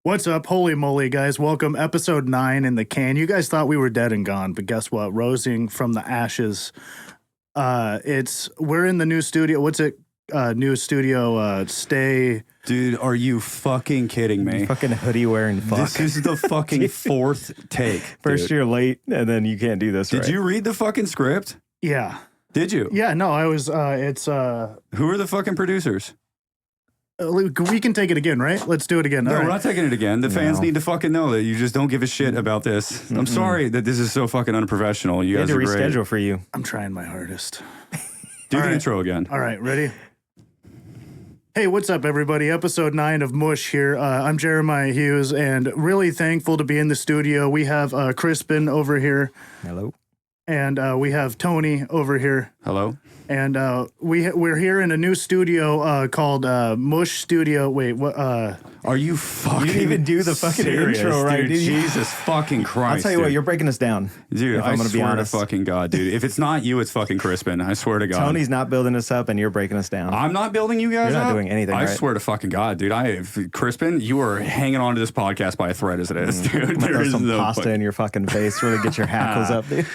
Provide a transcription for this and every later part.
What's up? Holy moly, guys. Welcome. Episode 9 in the can. You guys thought we were dead and gone, but guess what? Rising from the ashes. We're in the new studio. What's it? New studio, stay. Dude, are you fucking kidding me? Fucking hoodie wearing fuck. This is the fucking fourth take. First dude. you're late, and then you can't do this. Did you read the fucking script? Yeah. Did you? Yeah, no, I was, Who are the fucking producers? we can take it again, right? Let's do it again. No, All we're right. not taking it again. The fans need to fucking know that you just don't give a shit about this. I'm sorry that this is so fucking unprofessional. You had guys to are great. reschedule for you. I'm trying my hardest. Do All the right. intro again. All right, ready? Hey, what's up, everybody? Episode 9 of MUSH here. I'm Jeremiah Hughes, and really thankful to be in the studio. We have Crispin over here, Hello. and we have Tony over here. Hello? And we're here in a new studio called MUSH Studio. Wait, what? Are you fucking You didn't even do the fucking serious, intro right, dude? did you? Jesus fucking Christ. I'll tell you what, dude. you're breaking us down. Dude, if I'm gonna be swear honest. to fucking God, dude. If it's not you, it's fucking Crispin. I swear to God. Tony's not building us up, and you're breaking us down. I'm not building you guys You're not up. doing anything, I right? swear to fucking God, dude. Crispin, you are hanging on to this podcast by a thread as it is, dude. I'm gonna There throw is some no pasta in your fucking face. Really get your hackles up, dude.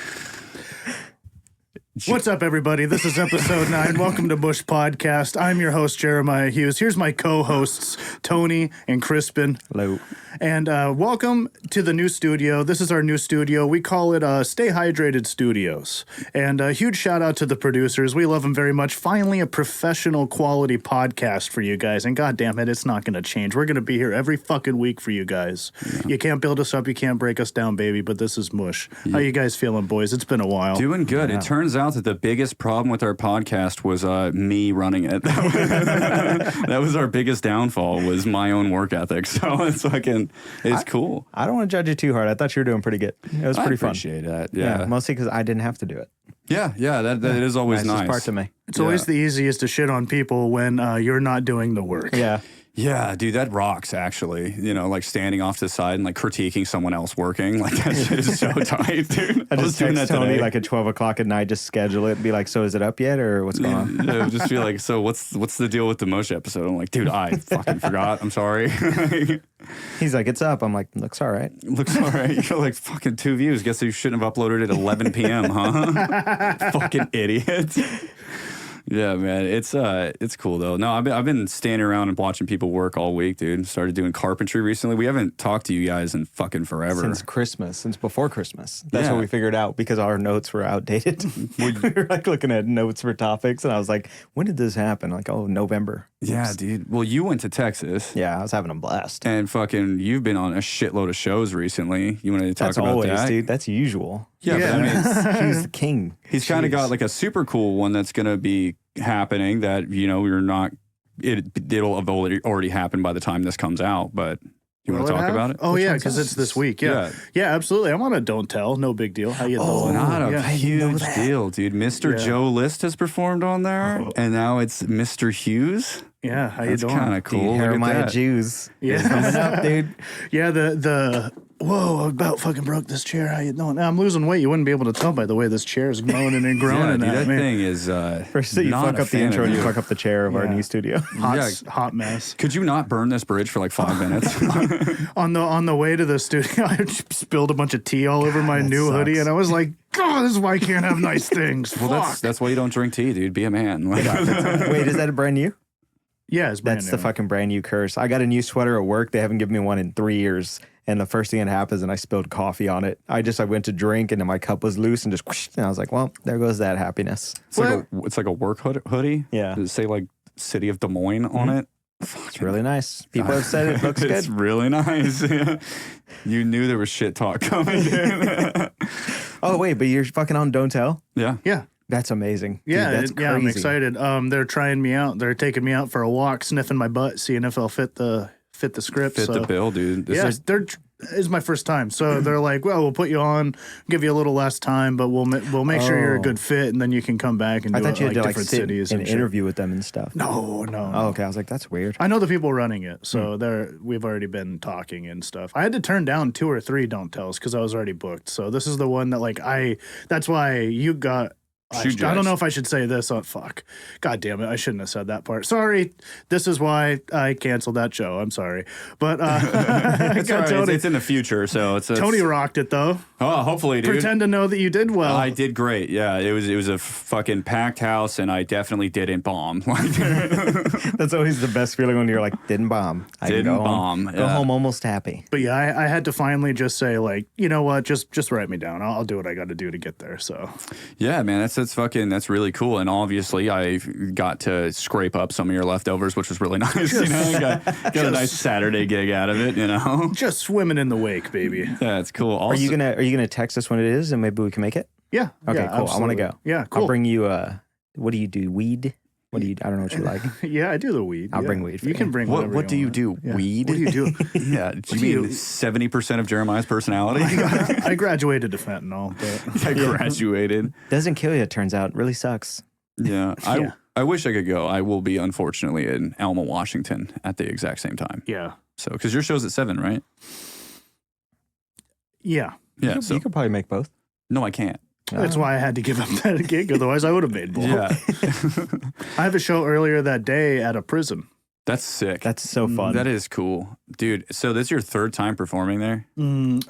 What's up, everybody? This is episode 9. Welcome to MUSH Podcast. I'm your host, Jeremiah Hughes. Here's my co-hosts, Tony and Crispin. Hello. And welcome to the new studio. This is our new studio. We call it Stay Hydrated Studios. And a huge shout out to the producers. We love them very much. Finally, a professional quality podcast for you guys. And God damn it, it's not going to change. We're going to be here every fucking week for you guys. Yeah. You can't build us up. You can't break us down, baby. But this is MUSH. Yeah. How you guys feeling, boys? It's been a while. Doing good. Yeah. It turns out that the biggest problem with our podcast was me running it. That was our biggest downfall, was my own work ethic. So it's fucking... It's cool. I don't want to judge you too hard. I thought you were doing pretty good. It was pretty fun. I appreciate that. Yeah. Mostly because I didn't have to do it. Yeah. That is always nice. part to me. It's always the easiest to shit on people when you're not doing the work. Yeah. Yeah, dude, that rocks, actually. You know, like standing off to the side and like critiquing someone else working. Like, that shit is so tight, dude. I just text Tony like at 12 o'clock at night, just schedule it and be like, so is it up yet or what's going on? Yeah, just be like, so what's the deal with the MUSH episode? I'm like, dude, I fucking forgot. I'm sorry. He's like, it's up. I'm like, looks all right. Looks all right. You got like fucking 2 views. Guess you shouldn't have uploaded it at 11 p.m., huh? Fucking idiot. Yeah, man, it's cool though. No, I've been standing around and watching people work all week, dude. Started doing carpentry recently. We haven't talked to you guys in fucking forever. Since before Christmas. That's what we figured out because our notes were outdated. we were like looking at notes for topics, and I was like, when did this happen? Like, oh, November. Yeah, dude. Well, you went to Texas. Yeah, I was having a blast. And fucking, you've been on a shitload of shows recently. You wanted to talk about always, that? Dude. That's usual. Yeah, but I mean, he's the king. He's kind of got like a super cool one that's going to be happening that, you know, it'll have already happened by the time this comes out, but you want to talk about it? Oh, yeah, because it's this week. Yeah, absolutely. I'm on a Don't Tell. No big deal. How you doing? Oh, not a huge deal, dude. Mr. Joe List has performed on there, and now it's Mr. Hughes. Yeah, how you doing? That's kind of cool. Jeremiah Jews. Yeah. Coming up, dude. Yeah, whoa, I about fucking broke this chair. How you doing? I'm losing weight. You wouldn't be able to tell by the way this chair is moaning and groaning dude, at me. That thing is First, you fuck up the intro and you fuck up the chair of our new studio. Hot mess. Could you not burn this bridge for like 5 minutes? On the way to the studio, I spilled a bunch of tea all over my new hoodie, and I was like, God, this is why I can't have nice things. Well, that's why you don't drink tea, dude. Be a man. Wait, is that a brand new? Yeah, it's brand That's new. the fucking brand new curse. I got a new sweater at work. They haven't given me one in 3 years. And the first thing that happens, and I spilled coffee on it. I went to drink, and then my cup was loose, and just whoosh, and I was like, well, there goes that happiness. It's like a work hoodie. Yeah. Does it say like City of Des Moines on it? It's really nice. People have said it looks It's good. really nice. You knew there was shit talk coming, dude. Oh, wait, but you're fucking on Don't Tell? Yeah. Yeah. That's amazing. Yeah, Dude, that's crazy. I'm excited. They're trying me out. They're taking me out for a walk, sniffing my butt, seeing if I'll fit the script. Fit the bill, dude. It's my first time, so they're like, "Well, we'll put you on, give you a little less time, but we'll make sure you're a good fit, and then you can come back and do I thought you had to different sit cities and and interview with them and stuff. No. Oh, okay. I was like, that's weird. I know the people running it, so we've already been talking and stuff. I had to turn down 2 or 3 Don't Tells because I was already booked. So this is the one that that's why you got I don't know if I should say this. Oh, fuck. God damn it. I shouldn't have said that part. Sorry. This is why I canceled that show. I'm sorry. But It's all right. It's in the future, so it's Tony rocked it, though. Oh, hopefully, dude. Pretend to know that you did well. I did great. Yeah, it was a fucking packed house, and I definitely didn't bomb. That's always the best feeling when you're like, didn't bomb. I Didn't can go bomb. Home, go home almost happy. But yeah, I had to finally just say, like, you know what? Just write me down. I'll do what I got to do to get there. So Yeah, man, that's really cool. And obviously, I got to scrape up some of your leftovers, which was really nice. Got a nice Saturday gig out of it. Just swimming in the wake, baby. Yeah, it's cool. Also, Are you gonna text us when it is, and maybe we can make it? Yeah. Okay, yeah, cool. absolutely. I want to go. Yeah, cool. I'll bring you. What do you do? Weed? What do you? I don't know what you like. Yeah, I do the weed. I'll yeah. bring weed for You you. can bring what whatever do you want. do? Yeah. Weed? What do you do? Yeah, do you mean 70% of Jeremiah's personality? I graduated to fentanyl, but I graduated. Doesn't kill you. It turns out. Really sucks. Yeah, Yeah. I wish I could go. I will be, unfortunately, in Alma, Washington at the exact same time. yeah. So, because your show's at 7, right? Yeah. Yeah. So, You could probably make both. no, I can't. That's why I had to give up that gig. Otherwise, I would have made both. Yeah. I have a show earlier that day at a prison. That's sick. That's so fun. That is cool. Dude, so this is your third time performing there?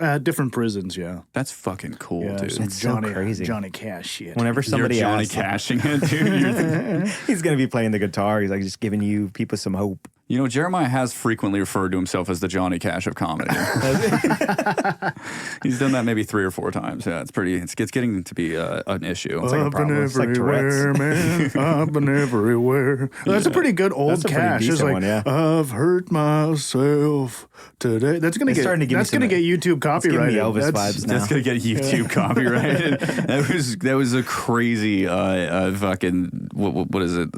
At different prisons, yeah. That's fucking cool, Yeah, dude. some That's so Johnny, crazy. Johnny Cash shit. Whenever somebody You're Johnny asks, cashing it, dude. he's gonna be playing the guitar. He's like just giving you people some hope. You know, Jeremiah has frequently referred to himself as the Johnny Cash of comedy. He's done that maybe 3 or 4 times. Yeah, it's getting to be an issue. It's like a I've been problem. It's like everywhere, man. I've been everywhere. That's a pretty good old That's a pretty Cash. It's decent like, one, yeah. I've hurt myself today. That's gonna It's get. starting to give me that's gonna some- get YouTube giving me copyrighted. Elvis That's- vibes now. That's gonna get YouTube copyrighted. That was a crazy fucking what is it?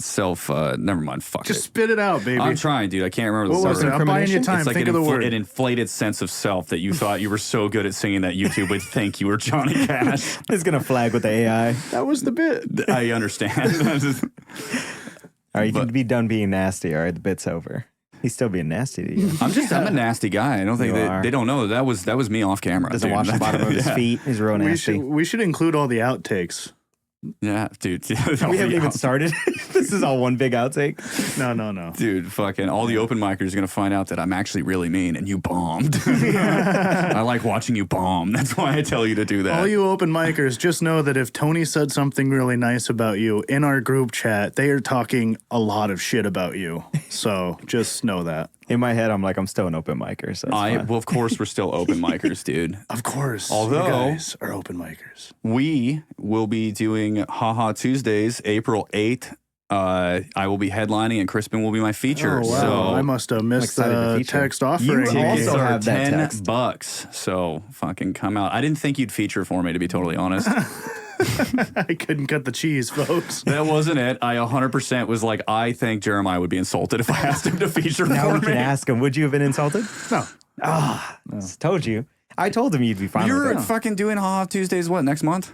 Never mind. Fuck Just it. spit it out, baby. I'm trying, dude. I can't remember the What was word. it? I'm buying you time. It's like Think of the word. an inflated sense of self that you thought you were so good at singing that YouTube would think you were Johnny Cash. It's gonna flag with the AI. That was the bit. I understand. All right, you can be done being nasty. All right, the bit's over. He's still being nasty to you. I'm a nasty guy. I don't think You are. they don't know that was me off camera. Doesn't dude. wash the bottom of his Yeah. feet. He's real nasty. We should include all the outtakes. Yeah, dude. We haven't even started. This is all one big outtake. No. Dude, fucking all the open micers are gonna find out that I'm actually really mean and you bombed. I like watching you bomb. That's why I tell you to do that. All you open micers, just know that if Tony said something really nice about you in our group chat, they are talking a lot of shit about you. So just know that. In my head, I'm like, I'm still an open micer. So it's fine. Well, of course, we're still open micers, dude. Of course. Although- you guys are open micers. We will be doing Haha Tuesdays, April 8th. I will be headlining, and Crispin will be my feature. Oh, wow. So I must have missed excited to the feature. text offering. You tickets also are have that text. $10. So fucking come out. I didn't think you'd feature for me, to be totally honest. I couldn't cut the cheese, folks. That wasn't it. I 100% was like, I think Jeremiah would be insulted if I asked him to feature Now for we me. can ask him, would you have been insulted? No. Told you. I told him you'd be fine with You're it. fucking doing Haha Tuesdays, what, next month?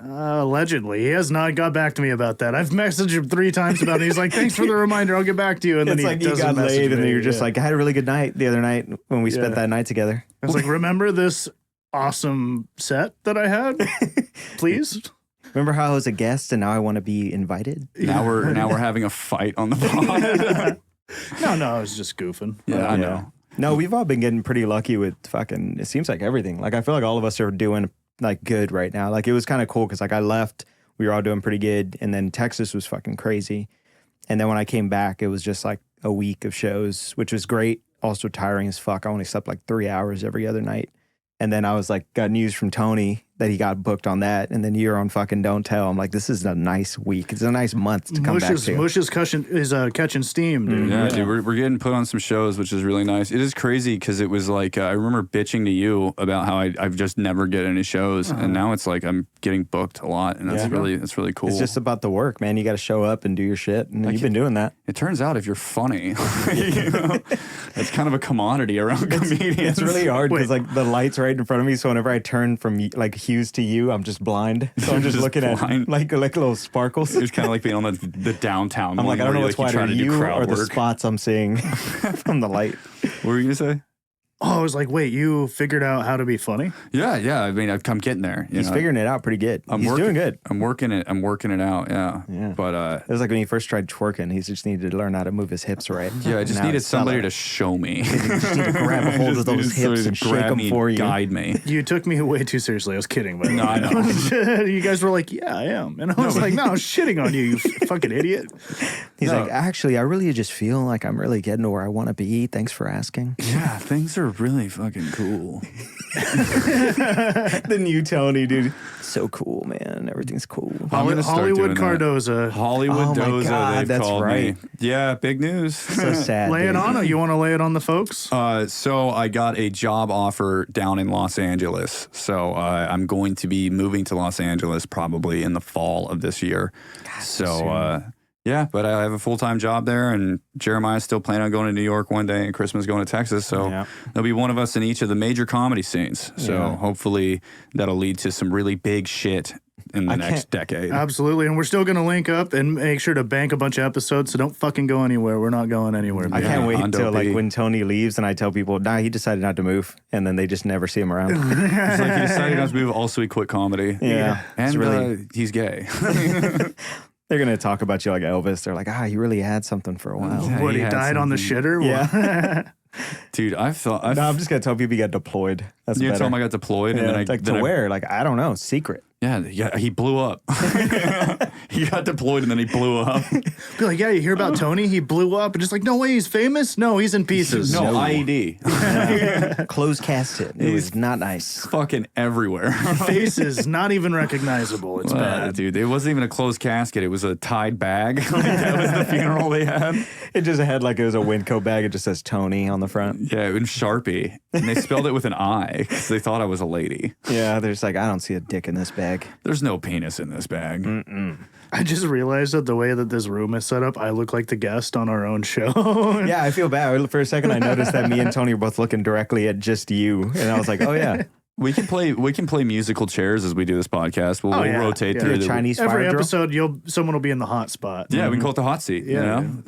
Allegedly. He has not got back to me about that. I've messaged him 3 times about it. He's like, thanks for the reminder. I'll get back to you. And then It's he like you doesn't got message laid and me. then you're just Yeah. like, I had a really good night the other night when we spent Yeah. that night together. I was like, remember this awesome set that I had? Please? Remember how I was a guest and now I want to be invited? Now we're having a fight on the pod. No, I was just goofing. Yeah, I know. No, we've all been getting pretty lucky with fucking, it seems like everything. Like, I feel like all of us are doing like good right now. Like, it was kind of cool because like I left, we were all doing pretty good. And then Texas was fucking crazy. And then when I came back, it was just like a week of shows, which was great. Also tiring as fuck. I only slept like 3 hours every other night. And then I was like, got news from Tony that he got booked on that. And then you're on fucking Don't Tell. I'm like, this is a nice week. It's a nice month to come back to. Mush is catching steam, dude. Yeah, dude, we're getting put on some shows, which is really nice. It is crazy because it was like I remember bitching to you about how I've just never get any shows, and now it's like I'm getting booked a lot, and that's really cool. It's just about the work, man. You got to show up and do your shit. And you've been doing that. It turns out if you're funny, you know, it's kind of a commodity around comedians. It's really hard because like the light's right in front of me. So whenever I turn from like hues to you, I'm just blind. So I'm just, Just looking blind. at like little sparkles. It's kind of like being on the downtown. I'm one like, I don't where know you, what's like, wider, try to do you crowd or the work. spots I'm seeing from the light. What were you gonna say? Oh, I was like, wait, you figured out how to be funny? Yeah. I mean, I'm getting there. He's figuring it out pretty good. He's doing good. I'm working it out. Yeah. But it was like when he first tried twerking. He just needed to learn how to move his hips right. Yeah, I just needed somebody to show me. You just need to grab a hold of those hips and shake them for you. Guide me. You took me way too seriously. I was kidding. But no, I know. You guys were like, yeah, I am. And I was like, no, I was shitting on you, you fucking idiot. He's like, actually, I really just feel like I'm really getting to where I want to be. Thanks for asking. Yeah, things are really fucking cool. The new Tony, dude. So cool, man. Everything's cool. Hollywood Cardoza. Hollywood Oh my God, they've that's called right. me. Yeah, big news. So sad. Lay it on. You want to lay it on the folks? So I got a job offer down in Los Angeles. So I'm going to be moving to Los Angeles probably in the fall of this year. Yeah, but I have a full-time job there, and Jeremiah's still planning on going to New York one day, and Christmas going to Texas. So there'll be one of us in each of the major comedy scenes. So hopefully that'll lead to some really big shit in the next decade. Absolutely. And we're still going to link up and make sure to bank a bunch of episodes, so don't fucking go anywhere. We're not going anywhere. I can't wait until like when Tony leaves and I tell people, nah, he decided not to move, and then they just never see him around. It's like he decided not to move, also he quit comedy. Yeah. And he's gay. They're going to talk about you like Elvis. They're like, he really had something for a while. Yeah, what, he died on the shitter? Yeah. Dude, I'm just going to tell people he got deployed. That's you better. tell him I got deployed. Yeah, and then where? Like, I don't know. Secret. Yeah, he blew up. He got deployed and then he blew up. Be like, yeah, you hear about Tony? He blew up. And just like, no way, he's famous? No, he's in pieces. No, IED. Closed casket. It was not nice. Fucking everywhere. Face is not even recognizable. It's bad. Dude, it wasn't even a closed casket. It was a tied bag. Like, that was the funeral they had. It just had like, it was a Winco bag. It just says Tony on the front. Yeah, in Sharpie. And they spelled it with an I because they thought I was a lady. Yeah, they're just like, I don't see a dick in this bag. There's no penis in this bag. Mm-mm. I just realized that the way that this room is set up, I look like the guest on our own show. Yeah, I feel bad. For a second, I noticed that me and Tony were both looking directly at just you. And I was like, oh, yeah. We can play musical chairs as we do this podcast. We'll rotate through the Chinese fire every drill? episode. Someone will be in the hot spot. Yeah, we can call it the hot seat. Yeah. You know?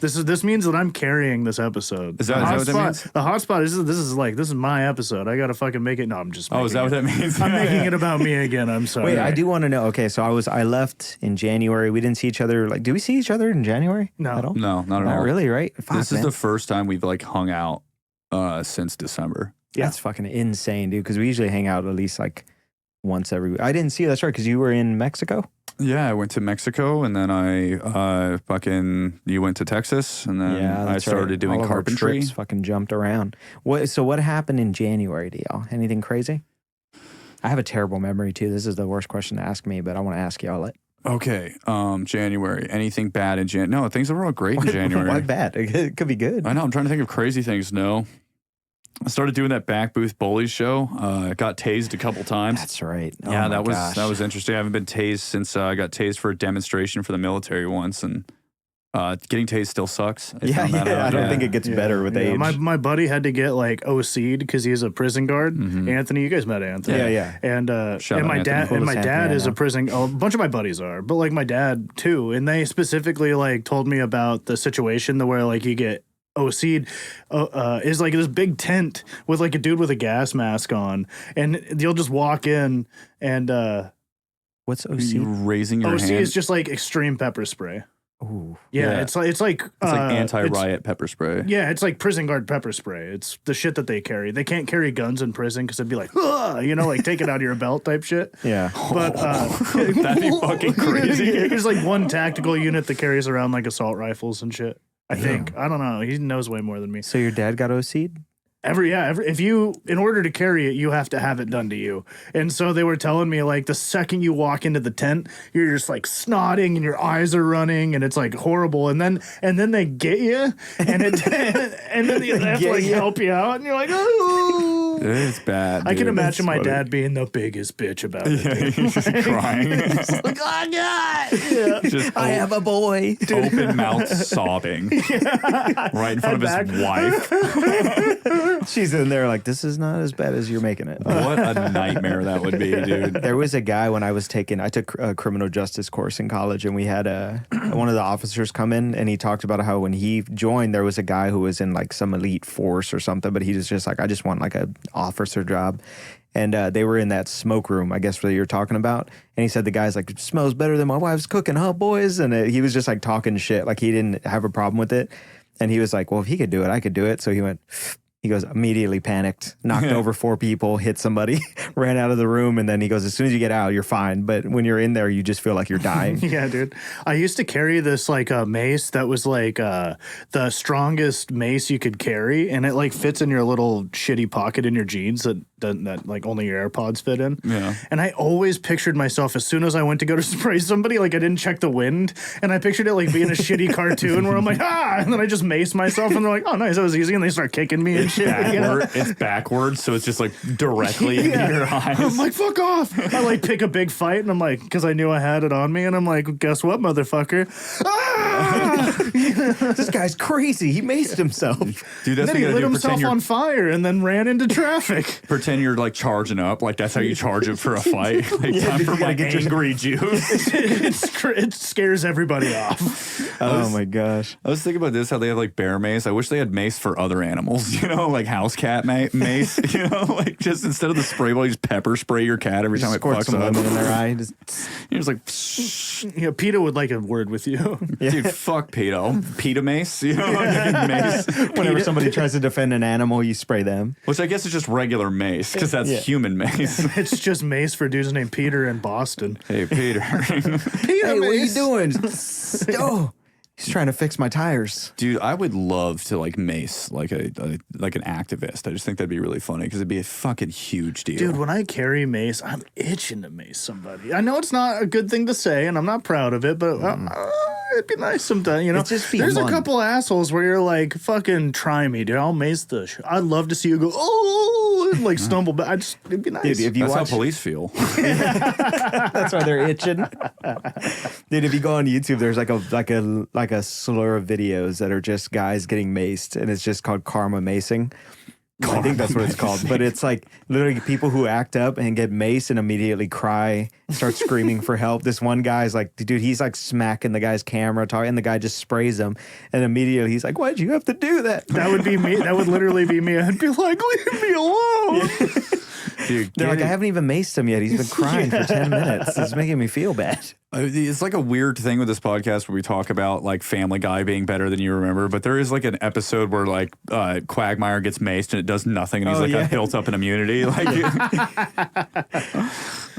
This means that I'm carrying this episode. Is that what that means? The hot spot this is my episode. I gotta fucking make it. No, I'm just. Is that what that means? I'm making it about me again. I'm sorry. Wait, I do want to know. Okay, so I left in January. We didn't see each other. Like, do we see each other in January? No. At all? No, not at all. Not really, right? Fuck, This is the first time we've like hung out since December. Yeah. That's fucking insane, dude. Because we usually hang out at least like once every week. I didn't see you. That's right. Because you were in Mexico. Yeah, I went to Mexico, and then you went to Texas, and then I started doing all of our carpentry. trips fucking jumped around. So what happened in January to y'all? Anything crazy? I have a terrible memory too. This is the worst question to ask me, but I want to ask y'all it. Okay, January. Anything bad in January? No, things were all great in January. Why bad? It could be good. I know. I'm trying to think of crazy things. No. I started doing that back booth bullies show. I got tased a couple times. That's right. Oh Yeah, that was interesting. I haven't been tased since I got tased for a demonstration for the military once, and getting tased still sucks. I don't think it gets better with age. My buddy had to get like OC'd because he's a prison guard. Anthony, you guys met Anthony. Yeah. And my dad is a prison. A bunch of my buddies are, but like my dad too. And they specifically like told me about the situation where like you get OC'd is like this big tent with like a dude with a gas mask on, and you'll just walk in and what's OC? You raising your OC hand? is just like extreme pepper spray. Ooh. Yeah, it's like anti-riot pepper spray. Yeah, it's like prison guard pepper spray. It's the shit that they carry. They can't carry guns in prison because it'd be like, like take it out of your belt type shit. Yeah, but that'd be fucking crazy. There's like one tactical unit that carries around like assault rifles and shit. I think. I don't know. He knows way more than me. So your dad got OC'd? If you, in order to carry it, you have to have it done to you. And so they were telling me like the second you walk into the tent, you're just like snotting and your eyes are running and it's like horrible. And then they get you and then they have to like help you out and you're like, oh. It's bad. I can imagine my dad being the biggest bitch about it. Yeah, he's just crying. It's like, oh God. Yeah. Just I have a boy. Open mouth sobbing right in front of his wife. She's in there like, this is not as bad as you're making it. What a nightmare that would be, dude. There was a guy when I took a criminal justice course in college, and we had one of the officers come in, and he talked about how when he joined, there was a guy who was in like some elite force or something, but he was just like, I just want like a officer job. And they were in that smoke room, I guess, that you're talking about. And he said the guy's like, it smells better than my wife's cooking, huh, boys? And he was just like talking shit, like he didn't have a problem with it. And he was like, well, if he could do it, I could do it. So he went, he goes, immediately panicked, knocked over 4 people, hit somebody, ran out of the room. And then he goes, as soon as you get out, you're fine. But when you're in there, you just feel like you're dying. Yeah, dude. I used to carry this like a mace that was like the strongest mace you could carry. And it like fits in your little shitty pocket in your jeans that like only your AirPods fit in. Yeah. And I always pictured myself as soon as I went to go to spray somebody, like I didn't check the wind. And I pictured it like being a shitty cartoon where I'm like, and then I just mace myself and they're like, oh, nice, that was easy. And they start kicking me and shit. It's backwards, so it's just like directly into your eyes. I'm like, fuck off. I like pick a big fight and I'm like, because I knew I had it on me. And I'm like, guess what, motherfucker? This guy's crazy. He maced himself. Dude, that's Then what he you gotta lit do. himself on fire and then ran into traffic. Pretend you're like charging up. Like that's how you charge up for a fight. Like time for my angry juice. It scares everybody off. Oh my gosh. I was thinking about this, how they have like bear mace. I wish they had mace for other animals, you know, like house cat mace, you know, like just instead of the spray ball, you just pepper spray your cat every time it Squirt fucks some up. lemon in their eye. Just, You're just like, You know, PETA would like a word with you. dude, fuck PETA. PETA mace, you know, like mace. whenever somebody tries to defend an animal, you spray them. Which I guess is just regular mace, because that's Yeah. human mace. It's just mace for dudes named Peter in Boston. Hey, Peter. Peter Hey, what are you mace. doing? Oh, he's trying to fix my tires. Dude, I would love to like mace like like an activist. I just think that'd be really funny because it'd be a fucking huge deal. Dude, when I carry mace, I'm itching to mace somebody. I know it's not a good thing to say, and I'm not proud of it, but it'd be nice sometimes, you know? It'd just be There's fun. a couple assholes where you're like, fucking try me, dude. I'll mace the I'd love to see you go, oh, and like stumble back. It'd be nice. Dude, if you That's watch, how police feel. that's why they're itching. Dude, if you go on YouTube, there's like a slur of videos that are just guys getting maced, and it's just called karma macing. I think that's what it's called. But it's like literally people who act up and get maced and immediately cry, start screaming for help. This one guy's like, dude, he's like smacking the guy's camera, and the guy just sprays him. And immediately he's like, why'd you have to do that? That would be me. That would literally be me. I'd be like, leave me alone. Dude, They're like, I haven't even maced him yet. He's been crying for 10 minutes. It's making me feel bad. it's like a weird thing with this podcast where we talk about like Family Guy being better than you remember, but there is like an episode where like Quagmire gets maced and it does nothing, and he's got built up an immunity. Like,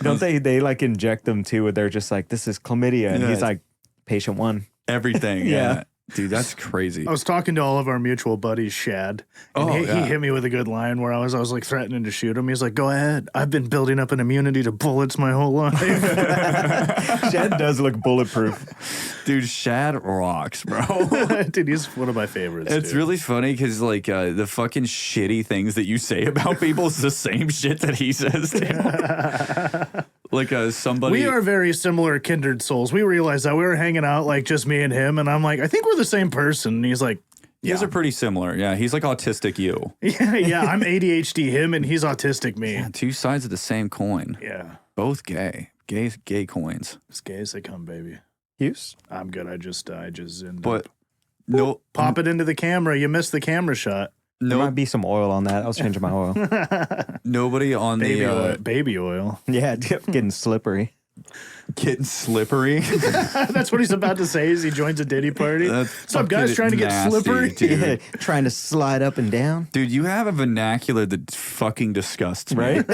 Don't they like inject them too? Where they're just like, this is chlamydia, and Yeah. he's like, patient 1. everything. Yeah. Dude, that's crazy. I was talking to all of our mutual buddies, Shad, and he hit me with a good line where I was like threatening to shoot him. He's like, "Go ahead. I've been building up an immunity to bullets my whole life." Shad does look bulletproof. Dude, Shad rocks, bro. Dude, he's one of my favorites. It's dude. really funny because like the fucking shitty things that you say about people is the same shit that he says too. Like somebody. We are very similar kindred souls. We realized that we were hanging out like just me and him, and I'm like, I think we're the same person. And he's like, You guys are pretty similar. Yeah, he's like autistic you. yeah, I'm ADHD him, and he's autistic me. Yeah, two sides of the same coin. Yeah, Both gay. Gay coins. as gay as they come, baby. Hughes? I'm good. I just zoomed But up. no, Pop it into the camera. You missed the camera shot. There no, might be some oil on that. I was changing my oil. nobody on Baby the oil. Baby oil. Yeah, getting slippery. getting slippery. That's what he's about to say as he joins a Diddy party. That's What's up, guys? fucking Trying to get nasty, slippery? dude. Yeah, trying to slide up and down. Dude, you have a vernacular that fucking disgusts me. Right?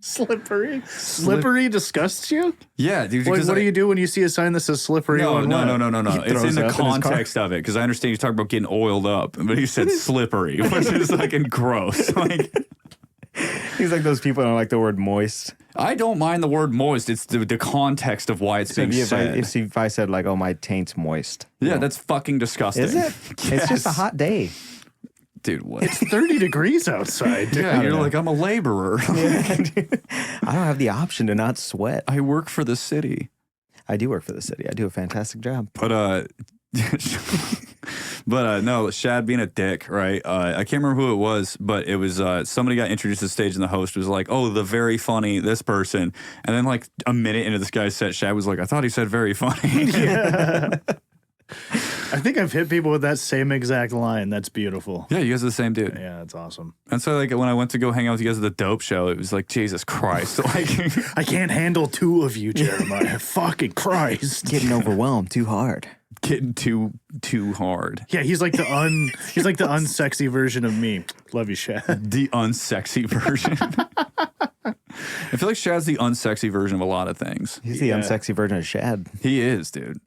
Slippery? Slippery disgusts you? Yeah, dude. Like, because what do you do when you see a sign that says slippery? No. on what? It's in throws the up in his car. context of it because I understand you talking about getting oiled up, but he said slippery, which is fucking gross. Like, He's like those people that don't like the word moist. I don't mind the word moist. It's the context of why it's So being said. if I said like, oh, my taint's moist. Yeah, that's fucking disgusting. Is it? It's just a Yes. hot day. Dude, what? It's 30 degrees outside, dude. Yeah, you're know. like, I'm a laborer. I don't have the option to not sweat. I work for the city. I do work for the city. I do a fantastic job. But But no, Shad being a dick, right? I can't remember who it was, but it was somebody got introduced to the stage and the host was like, oh, the very funny this person. And then like a minute into this guy's set, Shad was like, I thought he said very funny. Yeah. I think I've hit people with that same exact line. That's beautiful. Yeah, you guys are the same dude. Yeah, that's awesome. And so like when I went to go hang out with you guys at the Dope Show, it was like, Jesus Christ. Like I can't handle two of you, Jeremiah. Fucking Christ. Getting overwhelmed too hard. getting too hard. Yeah, he's like the unsexy version of me. Love you, Shad. The unsexy version. I feel like Shad's the unsexy version of a lot of things. He's the unsexy version of Shad. He is, dude.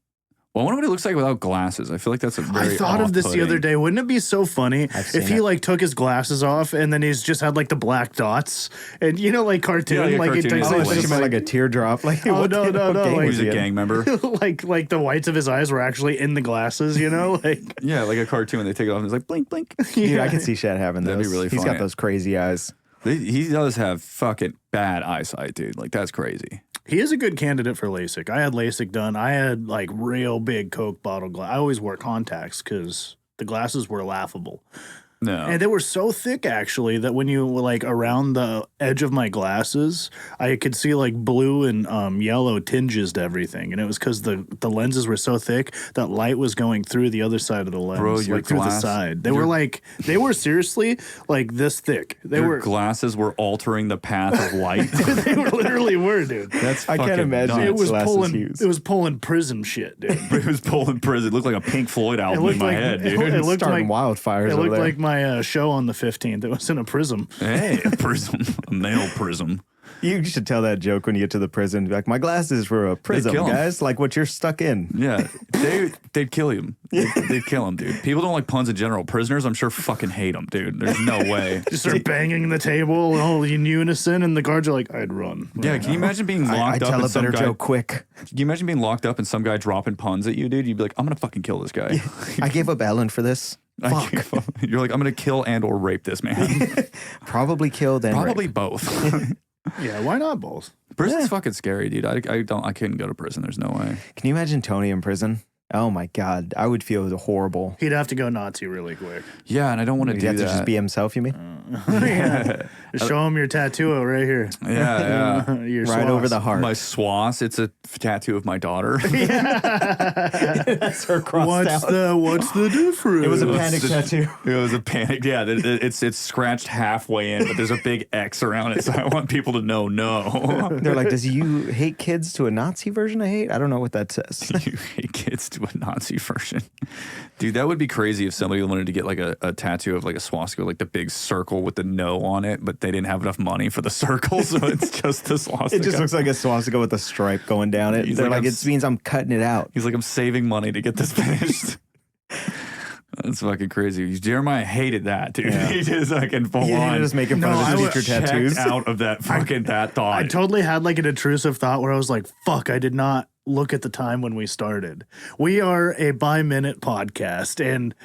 Well, I wonder what he looks like without glasses. I feel like that's a very I thought of this the other day. Wouldn't it be so funny if he like took his glasses off and then he's just had like the black dots and like cartoon, Yeah, like cartoon. it takes Oh, Like, I think about like a teardrop. Like, Oh, no. Like, He's a gang member. like the whites of his eyes were actually in the glasses, like Yeah, like a cartoon. They take it off and it's like blink, blink. Dude, I can see Shad having those. That'd be really He's funny. got those crazy eyes. He does have fucking bad eyesight, dude. Like, that's crazy. he is a good candidate for LASIK. I had LASIK done. I had like real big Coke bottle glass. I always wore contacts because the glasses were laughable. No. And they were so thick, actually, that when you were like around the edge of my glasses, I could see like blue and yellow tinges to everything. And it was because the lenses were so thick that light was going through the other side of the lens, Bro, your like through the glass- side. They were seriously like this thick. They Your were glasses were altering the path of light. they literally were, dude. That's I can't fucking imagine nuts. It was glasses pulling. hues. It was pulling prism shit, dude. It was pulling prison. It looked like a Pink Floyd album in looked my like- head, it dude. looked Starting like- wildfires It over looked there. like my show on the 15th. It was in a prism. Hey, a prism. A male prism. You should tell that joke when you get to the prison. Be like, my glasses were a prism, kill 'em. guys. Like what you're stuck in. Yeah, they'd kill him. They'd kill him, dude. People don't like puns in general. Prisoners, I'm sure, fucking hate them, dude. There's no way. Just start banging the table all in unison, and the guards are like, "I'd run." Yeah, can you imagine being I locked up tell a and some better guy? joke quick. Can you imagine being locked up and some guy dropping puns at you, dude? You'd be like, I'm gonna fucking kill this guy. I gave up Ellen for this. Fuck. You're like, I'm gonna kill and or rape this man. Probably killed and Probably raped. both. Yeah, why not both? Prison's fucking scary, dude. I couldn't go to prison. There's no way. Can you imagine Tony in prison? Oh my God. I would feel horrible. He'd have to go Nazi really quick. Yeah, and I don't want to He'd do have that. to just be himself, you mean? Just show him your tattoo right here. yeah. Your Right over swass. the heart. My swass. It's a tattoo of my daughter. That's her crossed What's out. what's the difference? It was a panic tattoo. It was a panic. Yeah, it's scratched halfway in, but there's a big X around it. So I want people to know no. They're like, does you hate kids to a Nazi version of hate? I don't know what that says. You hate kids to a Nazi version. Dude, that would be crazy if somebody wanted to get like a tattoo of like a swastika, like the big circle with the no on it, but they didn't have enough money for the circle, so it's just the swastika. It just looks like a swastika with a stripe going down it. He's They're like, like, it means I'm cutting it out. He's like, I'm saving money to get this finished. That's fucking crazy. Jeremiah hated that, dude. Yeah. He just fucking full Yeah, on. you're just making fun No, of I his was future checked tattoos. out of that that thought. I totally had like an intrusive thought where I was like, "Fuck! I did not look at the time when we started. We are a by-minute podcast, and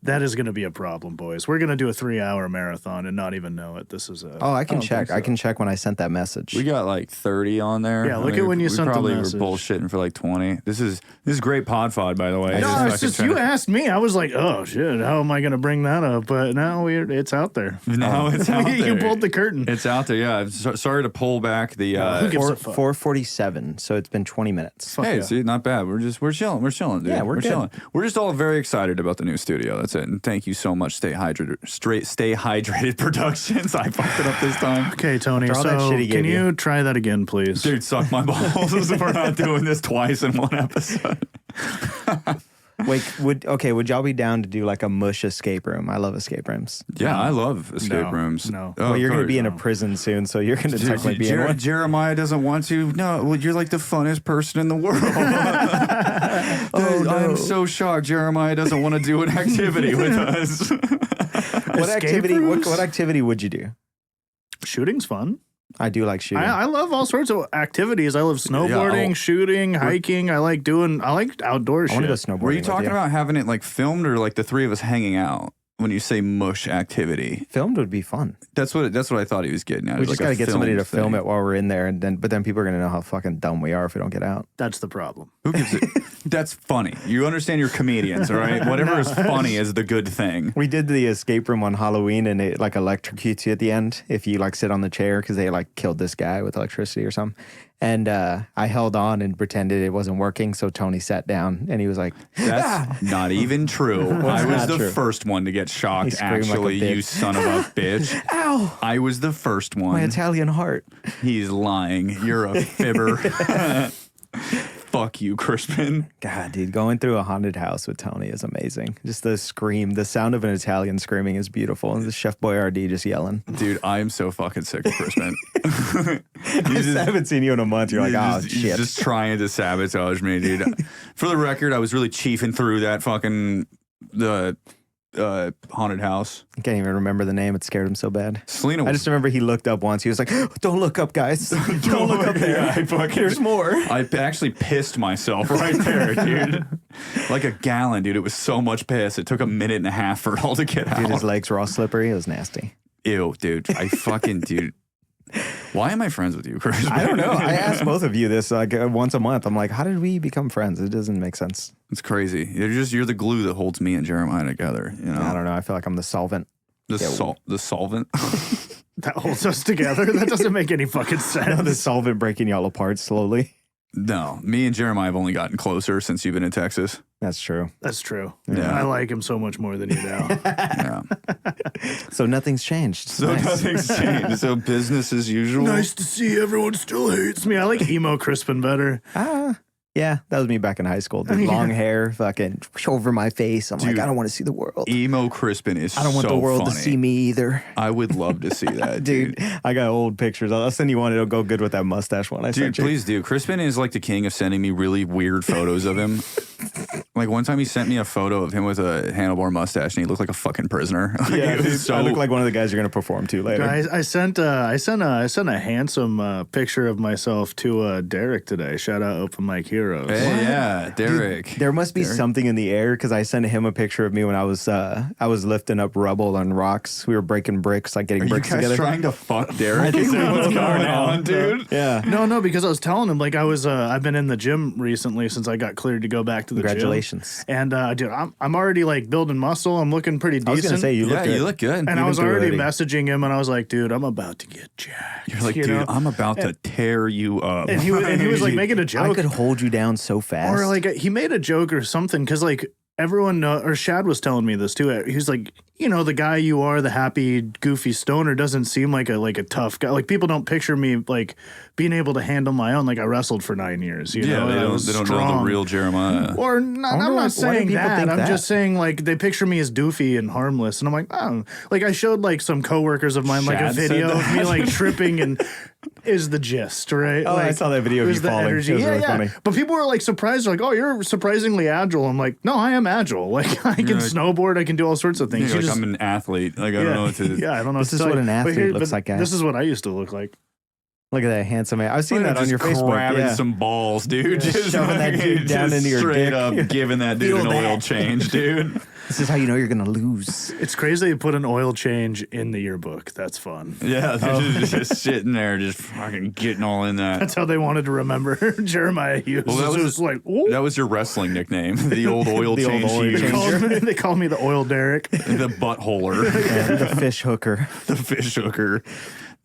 that is going to be a problem, boys. We're going to do a 3-hour marathon and not even know it. This is a Oh, I can don't check. think so. I can check when I sent that message. We got like 30 on there. Yeah, look at when you we sent the probably message. were bullshitting for like 20. This is great pod fod, by the way. No, Just it's fucking just trying you to- asked me. I was like, "Oh shit, how am I going to bring that up?" But now it's out there. No, it's out there. You pulled the curtain. It's out there. Yeah. I'm sorry to pull back the. Who gives a fuck? 4:47, so it's been 20 minutes. Fuck Hey, yeah. see, not bad. We're chilling. We're chilling, dude. Yeah, we're good. chilling. We're just all very excited about the new studio. That's it. And thank you so much, Stay Hydrated Productions. I fucked it up this time. Okay, Tony. After all that So shit he can gave you you. try that again, please? Dude, suck my balls. We're not doing this twice in one episode. Wait, would y'all be down to do like a mush escape room? I love escape rooms. Yeah, I love escape No, rooms. no. Oh, Well, you're going to sorry. be in a prison soon, so you're going to technically be in one. Jeremiah doesn't want to. No, well, you're like the funnest person in the world. I'm so shocked. Jeremiah doesn't want to do an activity with us. What Escape activity? rooms? What activity would you do? Shooting's fun. I do like shooting. I love all sorts of activities. I love snowboarding, oh. shooting, hiking. I like outdoor I shit. want to go snowboarding. Were you with talking about having it like filmed or like the three of us hanging out? when you say mush activity? Filmed would be fun. That's what I thought he was getting at. We It's just like got to a get somebody to film film thing. it while we're in there, but then people are gonna know how fucking dumb we are if we don't get out. That's the problem. Who gives it? That's funny. You understand you're comedians, all right? Whatever is funny is the good thing. We did the escape room on Halloween, and it like electrocutes you at the end if you like sit on the chair because they like killed this guy with electricity or something. And I held on and pretended it wasn't working, so Tony sat down and he was like, That's not even true. I was not the true? first one to get He shocked, screamed like a actually, you bitch. son of a bitch. "Ow, I was the first my one. Italian heart." He's lying. You're a fibber. Fuck you, Crispin. God, dude, going through a haunted house with Tony is amazing. Just the scream, the sound of an Italian screaming is beautiful. And the Chef Boyardee just yelling. Dude, I am so fucking sick of Crispin. I haven't seen you in a month. You're like, oh, He's shit. just trying to sabotage me, dude. For the record, I was really chiefing through that fucking the haunted house. I can't even remember the name. It scared him so bad. Selena I was just remember he looked up once. He was like, "Don't look up, guys. Don't look up there. Yeah, I fucking- There's more." I actually pissed myself right there, dude. Like a gallon, dude. It was so much piss. It took a minute and a half for it all to get out. Dude, his legs were all slippery. It was nasty. Ew, dude. I fucking, dude. Why am I friends with you, Chris? I don't know. I asked both of you this like once a month. I'm like, how did we become friends? It doesn't make sense. It's crazy. You're the glue that holds me and Jeremiah together. You know, I don't know. I feel like I'm the solvent. the solvent. That holds us together. That doesn't make any fucking The sense. solvent breaking y'all apart slowly. No, me and Jeremiah have only gotten closer since you've been in Texas. That's true. That's true. Yeah. I like him so much more than you now. Yeah. So nothing's changed. So Nice. nothing's changed. So business as usual. Nice to see everyone still hates me. I like emo Crispin better. Yeah, that was me back in high school. Dude. Long hair, fucking over my face. I'm like, I don't want to see the world. Emo Crispin is I don't want so the world funny. to see me either. I would love to see that, Dude, I got old pictures. I'll send you one. It'll go good with that mustache one I Dude, sent you. please do. Crispin is like the king of sending me really weird photos of him. Like one time he sent me a photo of him with a handlebar mustache and he looked like a fucking prisoner. Like, Yeah, it was dude, so I look like one of the guys you're going to perform to later. I sent a handsome picture of myself to Derek today. Shout out Open Mic Heroes. Hey, yeah, Derek. There must be something in the air because I sent him a picture of me when I was lifting up rubble on rocks. We were breaking bricks, like getting Are you bricks guys together. trying to fuck Derek? Is that what's going on, dude? Yeah. No, because I was telling him like I've been in the gym recently since I got cleared to go back to the Congratulations. gym. And dude, I'm already like building muscle. I'm looking pretty decent. I was going to say, you look Yeah, good. you look good. and I was through already already. messaging him, and I was like, dude, I'm about to get jacked. You're like, you dude, know? I'm about to tear you up. And he was like making a I joke, could hold you down so fast. or like he made a joke or something, because like everyone or Shad was telling me this too. He's like, you know, the guy you are, the happy, goofy stoner, doesn't seem like a tough guy. Like people don't picture me like being able to handle my own. Like I wrestled for 9 years. You yeah, know, they and I don't was know the strong. real Jeremiah. Or not, wonder I'm why not saying people that. think I'm that. just saying like they picture me as doofy and harmless, and I'm like, oh, like I showed like some coworkers of mine like a Shad said video of that. me like tripping and is the gist, right? Oh, I like, saw that video of it was you the falling. energy. It was Yeah, really yeah. funny. But people were like surprised, like, oh, you're surprisingly agile. I'm like, no, I am agile. Like I can like- snowboard, I can do all sorts of things. You're You like, just- I'm an athlete. Like, I don't know what to do. yeah, I don't know. This what to is tell what you. an But athlete looks like, guys. This is what I used to look like. Look at that handsome man. I've seen that on Just your Facebook. grabbing Yeah. some balls, dude. Just shoving that dude down just into your straight dick. up giving that dude Feel an oil that. change, dude. This is how you know you're going to lose. It's crazy they put an oil change in the yearbook. That's fun. Yeah, they're just sitting there, just fucking getting all in that. That's how they wanted to remember Jeremiah Hughes. Well, that It was- like, ooh. That was your wrestling nickname, the old oil The old change. oil Hughes. change. They called me the oil Derek. The buttholer, And the fish hooker. the fish hooker.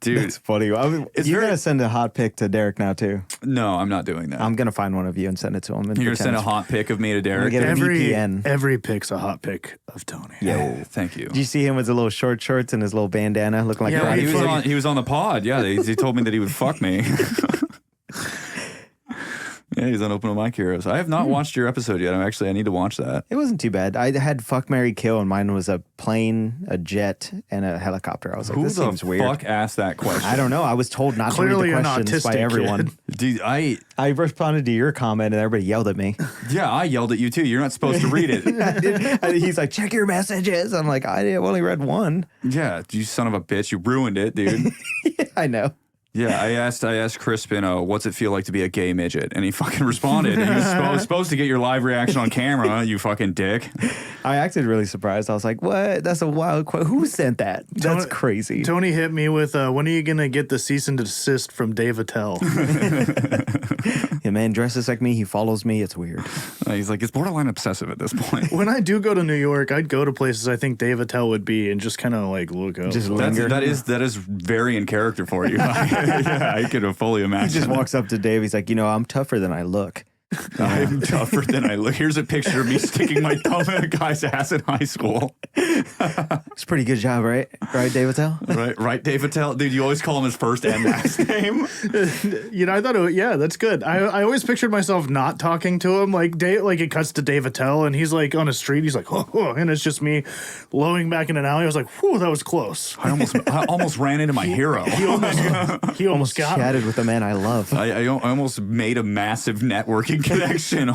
Dude, It's funny. It's You very- got to send a hot pic to Derek now, too. no, I'm not doing that. I'm going to find one of you and send it to him. And You're going to pretend send a it's- hot pic of me to I'm Derek? gonna get a Every VPN. pic's a hot pic of Tony. Yeah, thank you. Did you see him with his little short shorts and his little bandana looking like Yeah, a He we was fucking- on. He was on the pod. Yeah, he told me that he would fuck me. Yeah, he's on Open Mic Heroes. I have not watched your episode yet. I need to watch that. It wasn't too bad. I had fuck, marry, kill, and mine was a plane, a jet, and a helicopter. I was like, Who this the seems weird. fuck asked that question? I don't know. I was told not Clearly to read an the questions by autistic everyone. kid. Dude, I responded to your comment, and everybody yelled at me. I yelled at you too. You're not supposed to read it. He's like, check your messages. I'm like, I only read one. Yeah, you son of a bitch. You ruined it, dude. I know. Yeah, I asked Crispin, what's it feel like to be a gay midget? And he fucking responded. And he was supposed to get your live reaction on camera, you fucking dick. I acted really surprised. I was like, what? That's a wild quote. Who sent that? That's crazy. Tony hit me with, when are you going to get the cease and desist from Dave Attell? Yeah, man dresses like me. He follows me. It's weird. He's like, it's borderline obsessive at this point. When I do go to New York, I'd go to places I think Dave Attell would be and just kind of like look up. Just linger. That is very in character for you. Yeah, I could have fully imagined. He just walks up to Dave. He's like, I'm tougher than I look. I'm tougher than I look. Here's a picture of me sticking my thumb in a guy's ass in high school. It's a pretty good job, right? Right, Dave Attell? Right, Dave Attell. Dude, you always call him his first and last name. I thought, that's good. I always pictured myself not talking to him. Like, it cuts to Dave Attell, and he's like on a street. He's like, oh, and it's just me lowing back in an alley. I was like, whew, that was close. I almost ran into my hero. He almost got chatted with the man I love. I almost made a massive networking connection.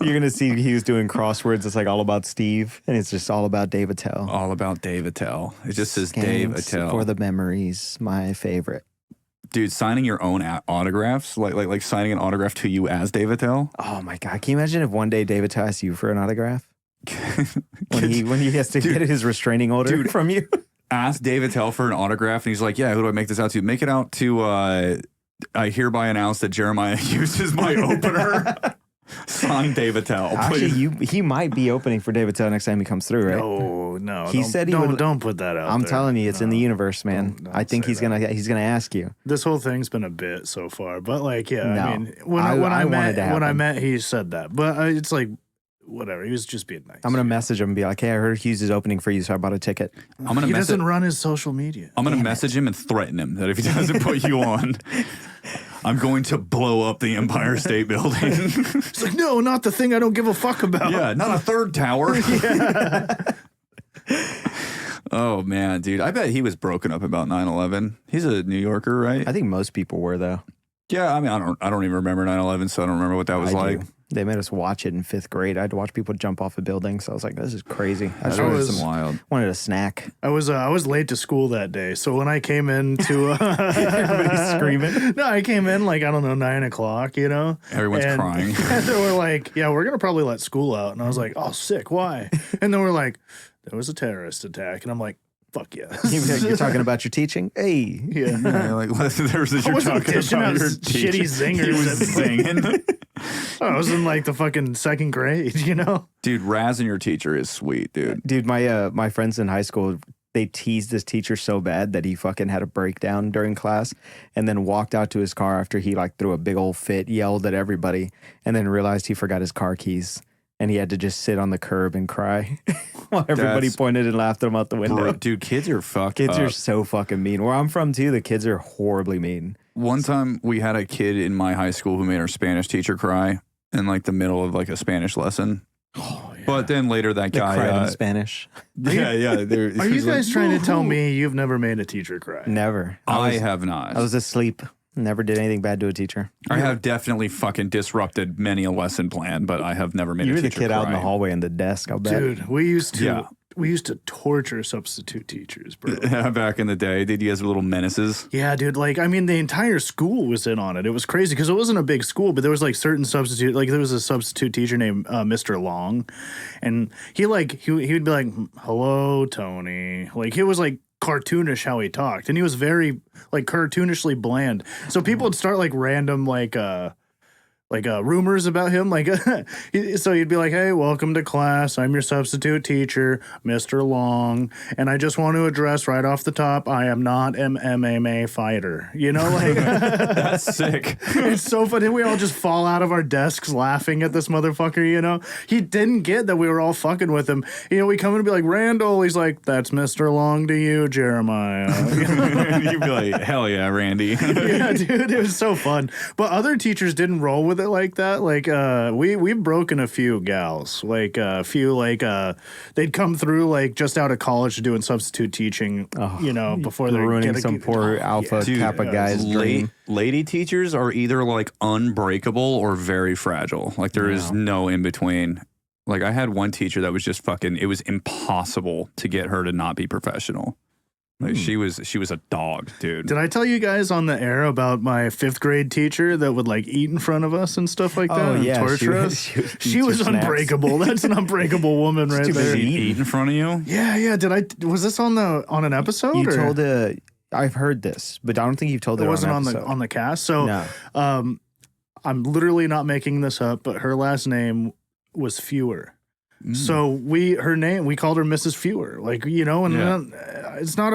You're going to see he was doing crosswords. It's like all about Steve, and it's just all about Dave Attell. All about Dave Attell. It just says Dave Attell. For the memories, my favorite. Dude, signing your own autographs, like signing an autograph to you as Dave Attell. Oh my God. Can you imagine if one day Dave Attell asks you for an autograph? when he has to get his restraining order from you? Ask Dave Attell for an autograph, and he's like, yeah, who do I make this out to? Make it out to... I hereby announce that Jeremiah uses my opener. Sign Dave Attell. Actually, he might be opening for Dave Attell next time he comes through, right? No. He said he would. Don't put that out. I'm telling you, it's in the universe, man. I think he's gonna ask you. This whole thing's been a bit so far, but like, yeah. No. I mean, when I met, he said that, but it's like, whatever. He was just being nice. I'm gonna message him and be like, "Hey, I heard Hughes is opening for you, so I bought a ticket." He doesn't run his social media. I'm gonna message him and threaten him that if he doesn't put you on, I'm going to blow up the Empire State Building. It's like, no, not the thing I don't give a fuck about. Yeah, not a third tower. Oh man, dude, I bet he was broken up about 9/11. He's a New Yorker, right? I think most people were though. Yeah, I mean, I don't even remember 9/11, so I don't remember what that was like. They made us watch it in 5th grade. I had to watch people jump off a building, so I was like, "This is crazy." That was wild. Wanted a snack. I was late to school that day, so when I came in to everybody's screaming. No, I came in like 9 o'clock. Everyone's crying. And they were like, "Yeah, we're gonna probably let school out," and I was like, "Oh, sick, why?" And then we're like, "There was a terrorist attack," and I'm like, "Fuck yeah!" You're talking about your teaching, hey, yeah. Like there's you're talking about your shitty zingers. He was singing. I was in like the fucking 2nd grade, Dude, razzing your teacher is sweet, dude. Dude, my friends in high school, they teased this teacher so bad that he fucking had a breakdown during class and then walked out to his car after he like threw a big old fit, yelled at everybody, and then realized he forgot his car keys. And he had to just sit on the curb and cry while everybody pointed and laughed at him out the window. Dude, kids are fucked Kids up. are so fucking mean. Where I'm from, too, the kids are horribly mean. One time we had a kid in my high school who made our Spanish teacher cry in like the middle of like a Spanish lesson. Oh, yeah. But then later that guy cried in Spanish. Yeah. Are you guys trying to tell me you've never made a teacher cry? Never. I have not. I was asleep. Never did anything bad to a teacher. I have definitely fucking disrupted many a lesson plan, but I have never made a teacher cry. You were the kid out in the hallway in the desk, I'll bet. Dude, we used to torture substitute teachers, bro. Yeah, back in the day. Dude, you guys were little menaces. Yeah, dude. Like, I mean, the entire school was in on it. It was crazy because it wasn't a big school, but there was like certain substitute, like there was a substitute teacher named Mr. Long, and he would be like, "Hello, Tony." Like, he was like cartoonish how he talked, and he was very like cartoonishly bland. So people would start like random rumors about him, so you'd be like, "Hey, welcome to class. I'm your substitute teacher, Mr. Long, and I just want to address right off the top, I am not an MMA fighter." That's sick. It's so funny. We all just fall out of our desks laughing at this motherfucker. He didn't get that we were all fucking with him. We come in and be like, "Randall," he's like, "That's Mr. Long to you, Jeremiah." You'd be like, "Hell yeah, Randy." Yeah, dude, it was so fun. But other teachers didn't roll with it like that. Like we've broken a few gals, like a few they'd come through like just out of college doing substitute teaching, before they're ruining some poor alpha Kappa guy's dream. Lady teachers are either like unbreakable or very fragile. Like there is no in between. Like I had one teacher that was just fucking, it was impossible to get her to not be professional. Like she was a dog, dude. Did I tell you guys on the air about my 5th grade teacher that would like eat in front of us and stuff like that? Oh, and yeah, torture us? She was unbreakable. That's an unbreakable woman right there. Did she eat in front of you? Yeah. Was this on an episode? You or? told I've heard this, but I don't think you've told it. It wasn't on on the cast. So No. I'm literally not making this up, but her last name was Fewer. So we called her Mrs. Fewer, like, you know, and it's not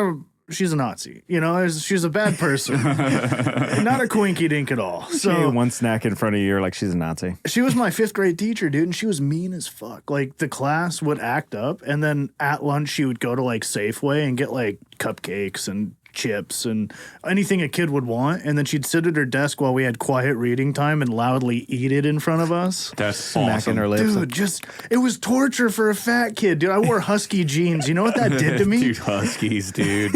she's a Nazi, you know, she's a bad person, not a quinky dink at all. She ate one snack in front of you, you're like, she's a Nazi. She was my 5th grade teacher, dude, and she was mean as fuck. Like the class would act up, and then at lunch she would go to like Safeway and get like cupcakes and chips and anything a kid would want, and then she'd sit at her desk while we had quiet reading time and loudly eat it in front of us. That's Smacking awesome. her lips. Dude, it was torture for a fat kid, dude. I wore husky jeans. You know what that did to me? Dude, huskies, dude.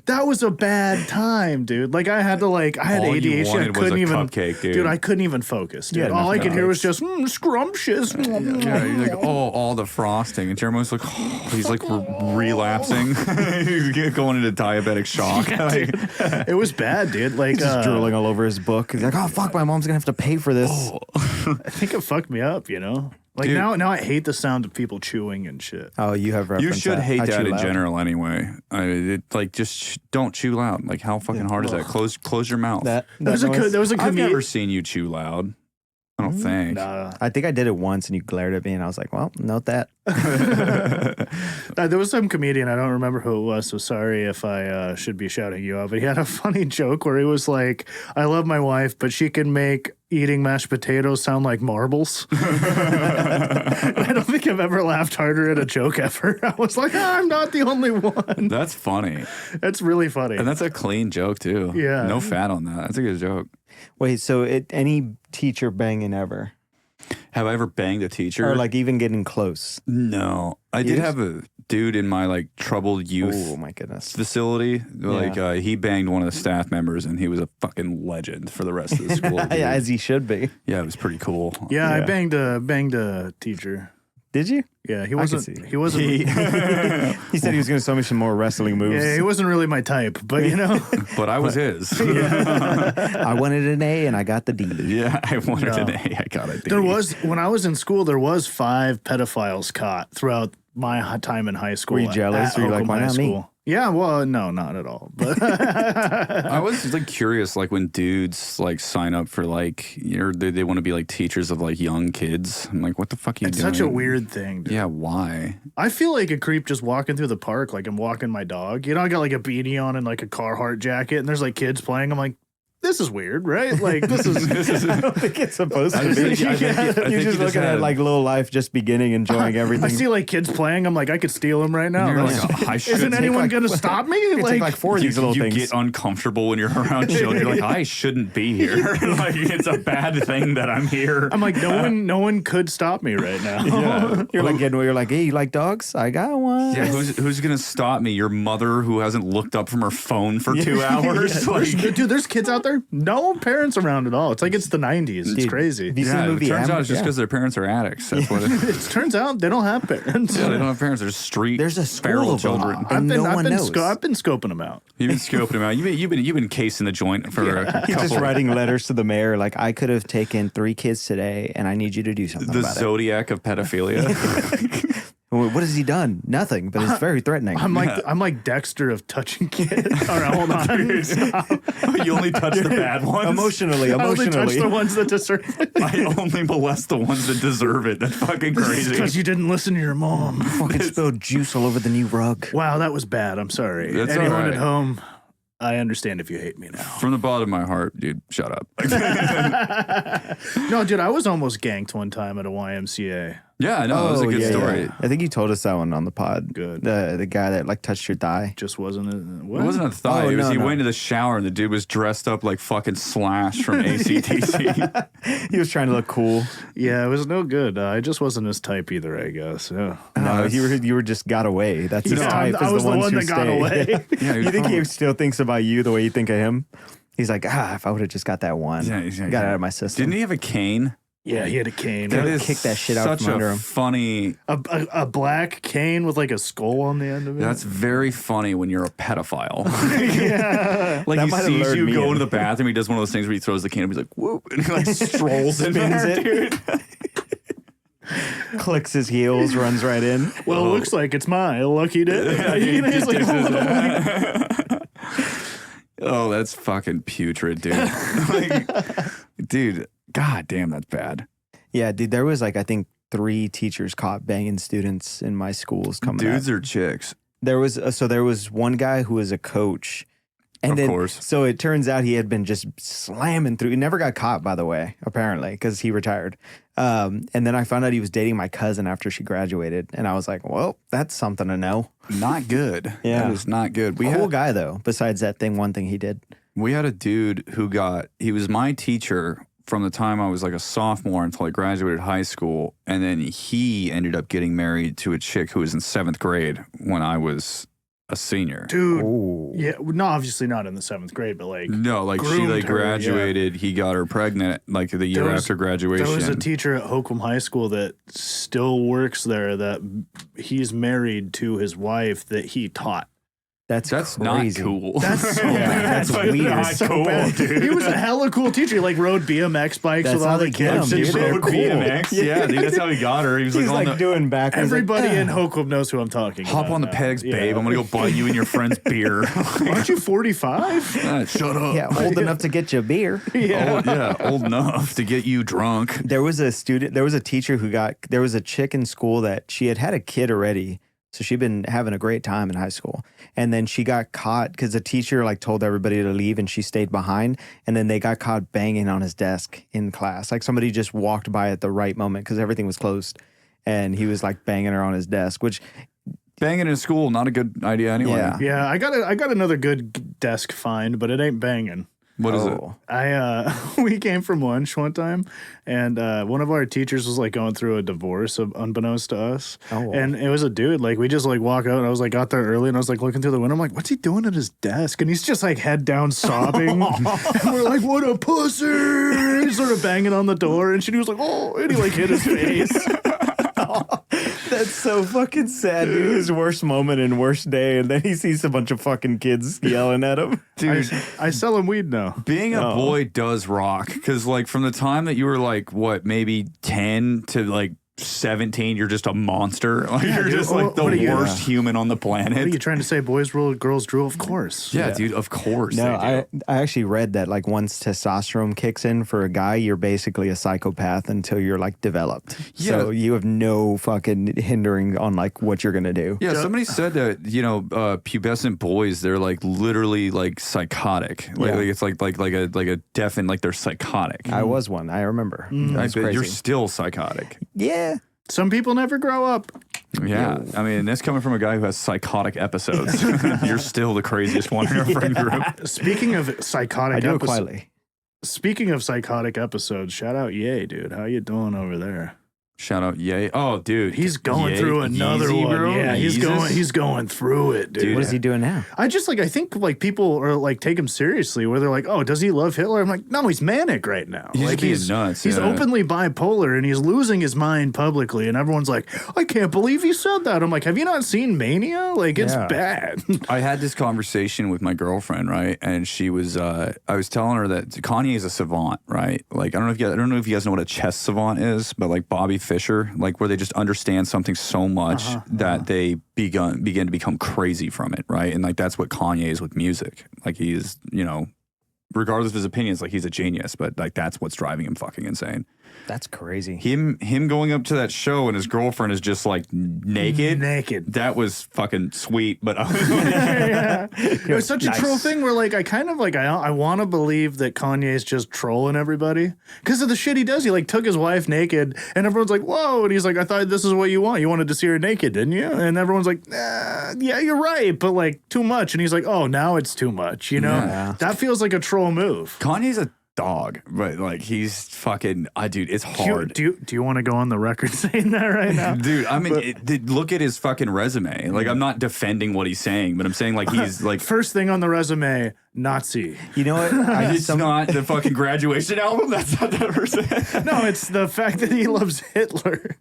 That was a bad time, dude. Like I had All you ADHD. I wanted was couldn't a even, cupcake, dude. I couldn't even focus, dude. Yeah, All I nothing could hear was else. just scrumptious. Yeah, you're like, oh, all the frosting. And Jeremy's like, oh, he's like relapsing. He's going into diabetic shock. It was bad, dude. Like Just drooling all over his book. He's like, oh, fuck, my mom's going to have to pay for this. I think it fucked me up, you know? Like Dude. now I hate the sound of people chewing and shit. Oh, you have reference. You should hate I that chew in loud. general anyway. Just don't chew loud. Like, how fucking hard is that? Close your mouth. That There was a noise? I've comedian. never seen you chew loud. I don't think. I think I did it once and you glared at me and I was like, well, note that. There was some comedian, I don't remember who it was, so sorry if I should be shouting you out, but he had a funny joke where he was like, I love my wife, but she can make eating mashed potatoes sound like marbles. I don't think I've ever laughed harder at a joke ever. I was like, I'm not the only one. That's funny. That's really funny. And that's a clean joke, too. Yeah. No fat on that. That's a good joke. Wait, so any teacher banging ever? Have I ever banged a teacher? Or like even getting close? No. I did Yes? have a dude in my like troubled youth Oh, my goodness. facility. Like he banged one of the staff members and he was a fucking legend for the rest of the school. dude. Yeah, as he should be. Yeah, it was pretty cool. yeah, I banged a teacher. Did you? Yeah, he I can wasn't. see. He wasn't. He said he was going to show me some more wrestling moves. Yeah, he wasn't really my type, but you know. But I was his. I wanted an A and I got the D. Yeah, I wanted an A. I got a D. There was, when I was in school, there was 5 pedophiles caught throughout my time in high school. Were you jealous? at Were you like, Oakland why High not me? School. Yeah, well, no, not at all. But I was like curious, like when dudes like sign up for like, they want to be like teachers of like young kids. I'm like, what the fuck are you it's doing? such a weird thing, dude. Yeah, why? I feel like a creep just walking through the park, like I'm walking my dog. You know, I got like a beanie on and like a Carhartt jacket, and there's like kids playing. I'm like, this is weird, right? Like, this is. I don't think it's supposed to I be. think you You're just looking at had- like little life just beginning, enjoying I everything. see like kids playing. I'm like, I could steal them right now. You're That's- like, I should isn't take, anyone like, gonna stop me? It's like 4 of these little you things. get uncomfortable when you're around children. You're like, I shouldn't be here. Like, it's a bad thing that I'm here. I'm like, no one could stop me right now. Yeah. You're like getting where you're like, hey, you like dogs? I got one. Yeah, who's gonna stop me? Your mother who hasn't looked up from her phone for 2 hours? Like, Dude, there's kids out there, no parents around at all. It's like it's the 90s. It's Dude, crazy. have you seen the yeah, it movie turns out it's just Yeah. because their parents are addicts. That's what it is. It turns out they don't have parents. Yeah, they don't have parents. They're street There's a school feral of them. children. And no one knows. I've been scoping them out. You've been scoping them out. You've been casing the joint for a couple. He's just writing letters to the mayor like, I could have taken 3 kids today and I need you to do something The about zodiac of pedophilia. it. What has he done? Nothing, but it's very threatening. I'm like Dexter of touching kids. All right, hold on. Stop. You only touch the bad ones. Emotionally. I only touch the ones that deserve it. I only molest the ones that deserve it. That's fucking crazy. Because you didn't listen to your mom. Fucking spilled juice all over the new rug. Wow, that was bad. I'm sorry. That's Anyone all right. at home, I understand if you hate me now. From the bottom of my heart, dude, shut up. No, dude, I was almost ganked one time at a YMCA. Yeah, I know. It was a good yeah, story. yeah. I think you told us that one on the pod. Good. The guy that like touched your thigh. Just wasn't it? It wasn't a thigh. Oh, It was, no, he no. went to the shower and the dude was dressed up like fucking Slash from ACTC. He was trying to look cool. Yeah, it was no good. I just wasn't his type either, I guess. Yeah. No, you were just got away. That's his No, type. I is was the ones one who that got stay. away. Yeah, You think he still thinks about you the way you think of him? He's like, if I would have just got that one, Yeah, got it out of my system. Didn't he have a cane? Yeah, he had a cane. That is kick that shit out such from under a him. funny. A black cane with like a skull on the end of it. That's very funny when you're a pedophile. yeah. Like That he might have sees lured you me go in. into the bathroom, he does one of those things where he throws the can and he's like, whoop, and he like strolls in Spins there, it. dude. Clicks his heels, runs right in. Well, it looks like it's my lucky day. You know, he's like, Oh, that's fucking putrid, dude. Like, dude, god damn, that's bad. Yeah, dude, there was like, I think 3 teachers caught banging students in my schools coming Dudes up. or chicks? There was one guy who was a coach. And Of then, course. So it turns out he had been just slamming through. He never got caught, by the way, apparently, because he retired. And then I found out he was dating my cousin after she graduated. And I was like, well, that's something to know. Not good. Yeah. That is not good. Cool guy, though, besides one thing he did. We had a dude who he was my teacher from the time I was like a sophomore until I graduated high school. And then he ended up getting married to a chick who was in 7th grade when I was a senior. dude. Ooh. Yeah, no, obviously not in the 7th grade, but like No, like she groomed like her, yeah. graduated. He got her pregnant like the year There was- after graduation. there was a teacher at Holcomb High School that still works there that he's married to his wife that he taught. That's not crazy. cool. That's so Yeah, bad. that's weird. not So cool, bad. dude. He was a hella cool teacher. He like rode BMX bikes That's with how all the they get kids him, and dude. shit. They're Rode cool. BMX. Yeah, dude, that's how he got her. He was He's like, like doing backwards. Everybody like, in Holcomb knows who I'm talking hop about. on the now. pegs, Yeah. babe. I'm gonna go buy you and your friend's beer. Aren't you 45? Shut up. yeah, old enough to get you a beer. Old enough to get you drunk. There was a teacher there was a chick in school that she had a kid already. So she'd been having a great time in high school. And then she got caught because the teacher like told everybody to leave and she stayed behind. And then they got caught banging on his desk in class. Like somebody just walked by at the right moment because everything was closed. And he was like banging her on his desk, which Banging in school, not a good idea anyway. Yeah. Yeah, I got another good desk find, but it ain't banging. What is it? We came from lunch one time, and one of our teachers was like going through a divorce, unbeknownst to us. Oh. And it was a dude. Like we just like walk out, and I was like got there early, and I was like looking through the window. I'm like, what's he doing at his desk? And he's just like head down sobbing. And we're like, what a pussy! He's sort of banging on the door, and she was like, oh, and he like hit his face. that's so fucking sad, dude. His worst moment and worst day. And then he sees a bunch of fucking kids yelling at him. Dude, I sell him weed now. being a boy does rock. Because, like, from the time that you were, like, what, maybe 10 to, like, 17, you're just a monster. Like, you're dude. just, like, What the are you- worst human on the planet. What are you trying to say? Boys rule, girls drool? Of course. Yeah, dude, of course. No, they do. I actually read that like once testosterone kicks in for a guy, you're basically a psychopath until you're like developed. So you have no fucking hindering on like what you're gonna do. Yeah, somebody said that, pubescent boys, they're like literally like psychotic. Like, Yeah. like it's like a deafened, like they're psychotic. I was one. I remember. I That's bet crazy. you're still psychotic. Yeah. Some people never grow up. Yeah. I mean, that's coming from a guy who has psychotic episodes. You're still the craziest one in our friend group. Speaking of psychotic I do it episodes. quietly. Speaking of psychotic episodes, shout out Ye, dude. How you doing over there? Shout out Ye. Oh, dude. He's going Ye- through another Yeezy, one. bro? Yeah, Yeezus? he's going through it, dude. What is he doing now? I think like people are like take him seriously where they're like, oh, does he love Hitler? I'm like, no, he's manic right now. He's like being nuts, He's yeah. openly bipolar and he's losing his mind publicly, and everyone's like, I can't believe he said that. I'm like, have you not seen Mania? Like it's Yeah. bad. I had this conversation with my girlfriend, right? And she was, I was telling her that Kanye is a savant, right? Like, I don't know if you guys know what a chess savant is, but like Bobby Fischer, like where they just understand something so much that they begin to become crazy from it, right? And like that's what Kanye is with music. Like he is, regardless of his opinions, like he's a genius, but like that's what's driving him fucking insane. That's crazy. Him going up to that show and his girlfriend is just like naked. Naked. That was fucking sweet, but I was Yeah. It was such a Nice. troll thing where like I kind of like I want to believe that Kanye's just trolling everybody because of the shit he does. He like took his wife naked and everyone's like, whoa, and he's like, I thought this is what you want. You wanted to see her naked, didn't you? And everyone's like, yeah, you're right, but like too much. And he's like, oh, now it's too much. Yeah. That feels like a troll move. Kanye's a dog, but like he's fucking, dude, it's hard. Do you want to go on the record saying that right now? Dude, I mean, look at his fucking resume. Like, I'm not defending what he's saying, but I'm saying like he's like first thing on the resume, Nazi. You know what? it's not the fucking Graduation album. That's not that person. No, it's the fact that he loves Hitler.